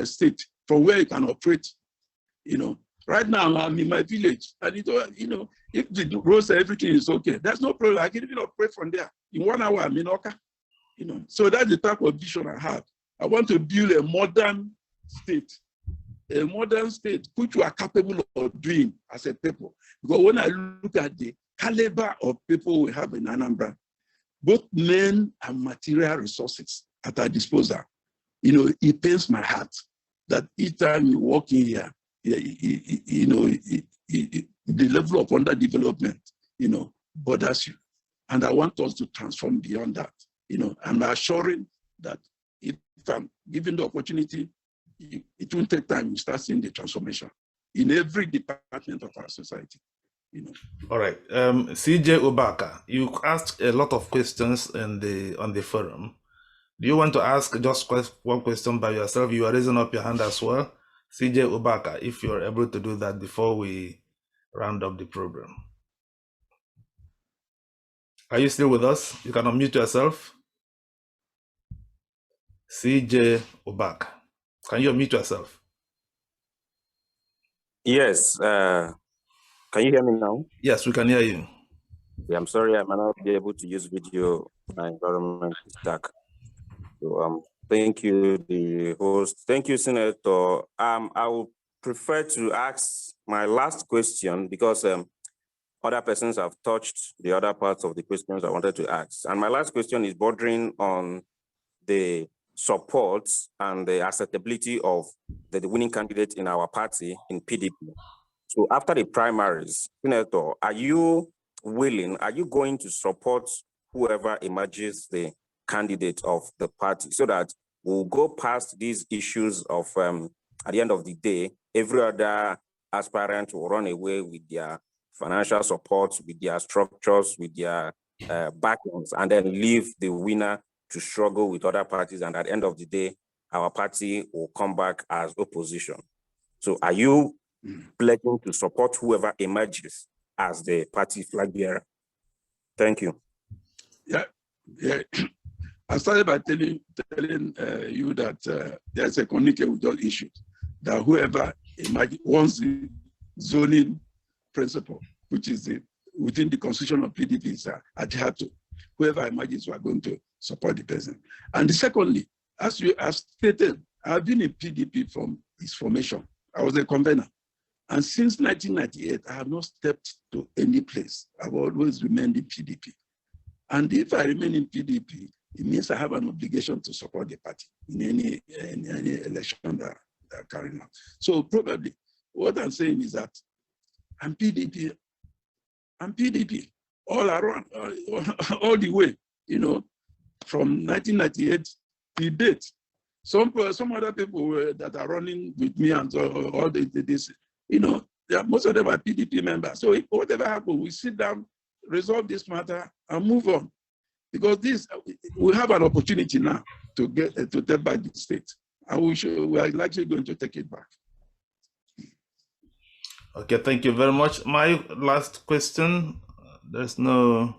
B: state from where you can operate. Right now I'm in my village, and if the roads, everything is okay, there's no problem. I can even operate from there. In 1 hour, I'm in Oka. So that's the type of vision I have. I want to build a modern state which we are capable of doing as a people. Because when I look at the caliber of people we have in Anambra, both men and material resources at our disposal, it pains my heart that each time you walk in here, the level of underdevelopment, bothers you. And I want us to transform beyond that. I'm assuring that if I'm given the opportunity, it will take time to start seeing the transformation in every department of our society.
A: All right, CJ Obaka, you asked a lot of questions on the forum. Do you want to ask just one question by yourself? You are raising up your hand as well. CJ Obaka, if you're able to do that before we round up the program. Are you still with us? You can unmute yourself. CJ Obaka, can you unmute yourself?
G: Yes. Can you hear me now?
A: Yes, we can hear you.
G: Yeah, I'm sorry, I might not be able to use video. My environment is stuck. So thank you, the host. Thank you, Senator. I would prefer to ask my last question because other persons have touched the other parts of the questions I wanted to ask. And my last question is bordering on the support and the acceptability of the winning candidate in our party in PDP. So after the primaries, Senator, are you going to support whoever emerges the candidate of the party so that we'll go past these issues of, at the end of the day, every other aspirant will run away with their financial support, with their structures, with their backgrounds, and then leave the winner to struggle with other parties. And at the end of the day, our party will come back as opposition. So are you pledging to support whoever emerges as the party flag bearer? Thank you.
B: Yeah. I started by telling you that there's a communique we just issued that whoever emerges, once the zoning principle, which is within the constitution of PDP, is adhered to, whoever emerges, we are going to support the person. And secondly, as you have stated, I've been in PDP from its formation. I was a convener. And since 1998, I have not stepped to any place. I've always remained in PDP. And if I remain in PDP, it means I have an obligation to support the party in any election that are carrying out. So probably what I'm saying is that I'm PDP all around, all the way, from 1998 to date. Some other people that are running with me and all this, most of them are PDP members. So if whatever happens, we sit down, resolve this matter, and move on. Because we have an opportunity now to take back the state, and we are likely going to take it back.
A: Okay, thank you very much. My last question, there's no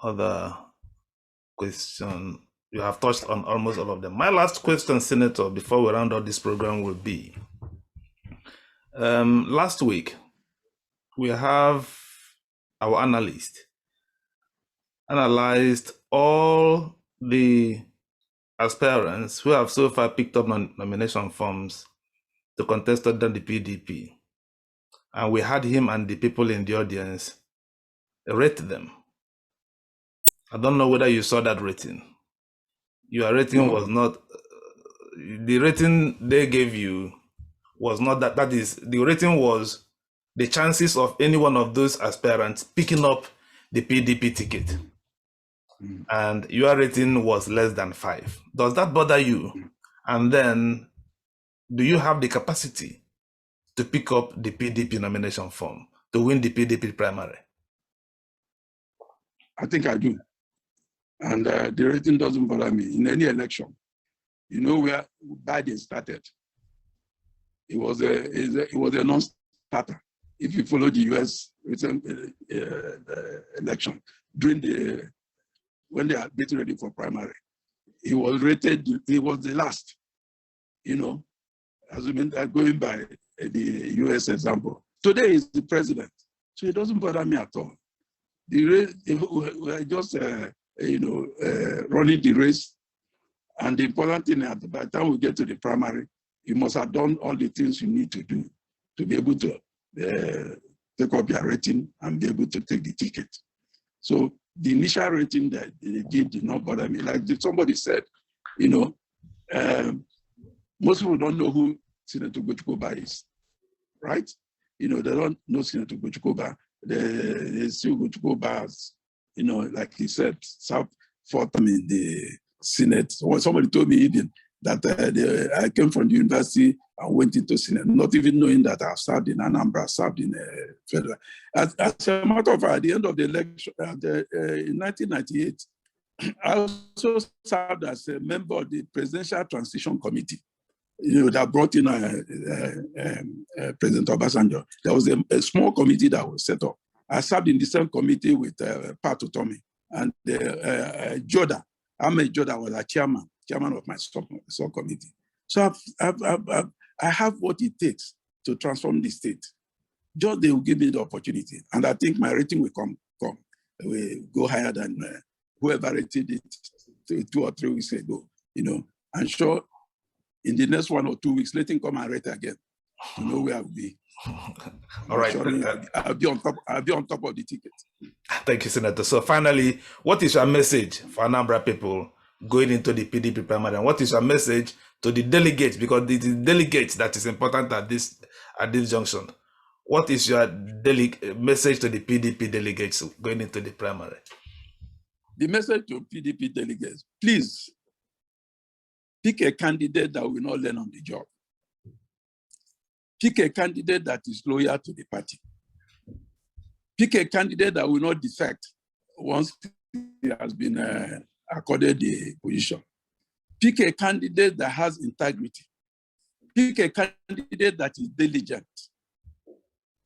A: other question. You have touched on almost all of them. My last question, Senator, before we round out this program will be, last week, we have our analyst analyzed all the aspirants who have so far picked up nomination forms to contest under the PDP. And we had him and the people in the audience rate them. I don't know whether you saw that rating. Your rating was not, the rating they gave you was not that. That is, the rating was the chances of any one of those aspirants picking up the PDP ticket. And your rating was less than 5. Does that bother you? And then, do you have the capacity to pick up the PDP nomination form to win the PDP primary?
B: I think I do. And the rating doesn't bother me in any election. You know where Biden started? It was a non-starter. If you follow the US recent election, when they are getting ready for primary, he was rated, he was the last, assuming that going by the US example. Today is the president, so it doesn't bother me at all. We're just, running the race. And the important thing is that by the time we get to the primary, you must have done all the things you need to do to be able to take up your rating and be able to take the ticket. So the initial rating that they did not bother me. Like somebody said, most people don't know who Senator Gochukoba is, right? They don't know Senator Gochukoba. They see Gochukoba as like he said, served 4 terms in the Senate. Somebody told me even that I came from the university and went into Senate, not even knowing that I've served in Anambra, served in federal. As a matter of fact, at the end of the election, in 1998, I also served as a member of the Presidential Transition Committee, that brought in President Obasanjo. There was a small committee that was set up. I served in the same committee with Pat Utomi and Joda. Ahmed Joda was a chairman of my subcommittee. So I have what it takes to transform the state. Just they will give me the opportunity. And I think my rating will come. We go higher than whoever rated it 2 or 3 weeks ago. I'm sure in the next 1 or 2 weeks, let him come and rate again to know where I'll be.
A: All right.
B: I'll be on top of the ticket.
A: Thank you, Senator. So finally, what is your message for Anambra people going into the PDP primary? And what is your message to the delegates? Because it is delegates that is important at this junction. What is your message to the PDP delegates going into the primary?
B: The message to PDP delegates, please pick a candidate that will not learn on the job. Pick a candidate that is loyal to the party. Pick a candidate that will not defect once he has been accorded the position. Pick a candidate that has integrity. Pick a candidate that is diligent.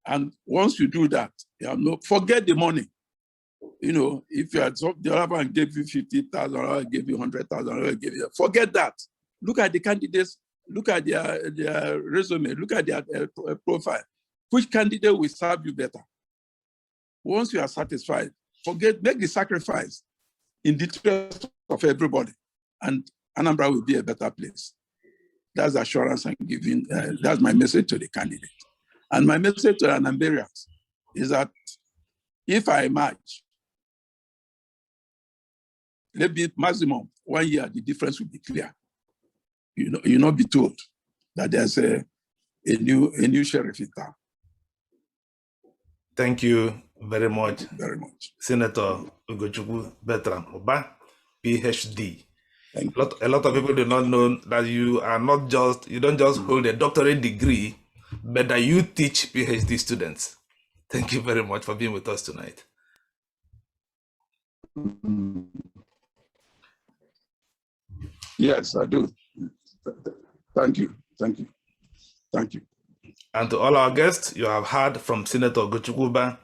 B: And once you do that, forget the money. If you had the other one gave you 50,000, or gave you 100,000, forget that. Look at the candidates. Look at their resume. Look at their profile. Which candidate will serve you better? Once you are satisfied, make the sacrifice in the interest of everybody, and Anambra will be a better place. That's the assurance I'm giving. That's my message to the candidate. And my message to Anambarians is that if I emerge, maybe maximum 1 year, the difference will be clear. You'll not be told that there's a new sheriff in town.
A: Thank you very much.
B: Thank you very much.
A: Senator Ugochukwu Bertram Ubah, PhD.
B: Thank you.
A: A lot of people do not know that you don't just hold a doctorate degree, but that you teach PhD students. Thank you very much for being with us tonight.
B: Yes, I do. Thank you. Thank you. Thank you.
A: And to all our guests, you have heard from Senator Ugochukwu Ubah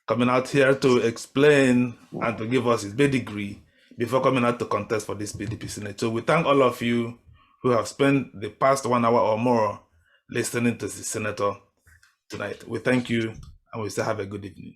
A: coming out here to explain and to give us his pedigree before coming out to contest for this PDP Senate. So we thank all of you who have spent the past 1 hour or more listening to the Senator tonight. We thank you and we say have a good evening.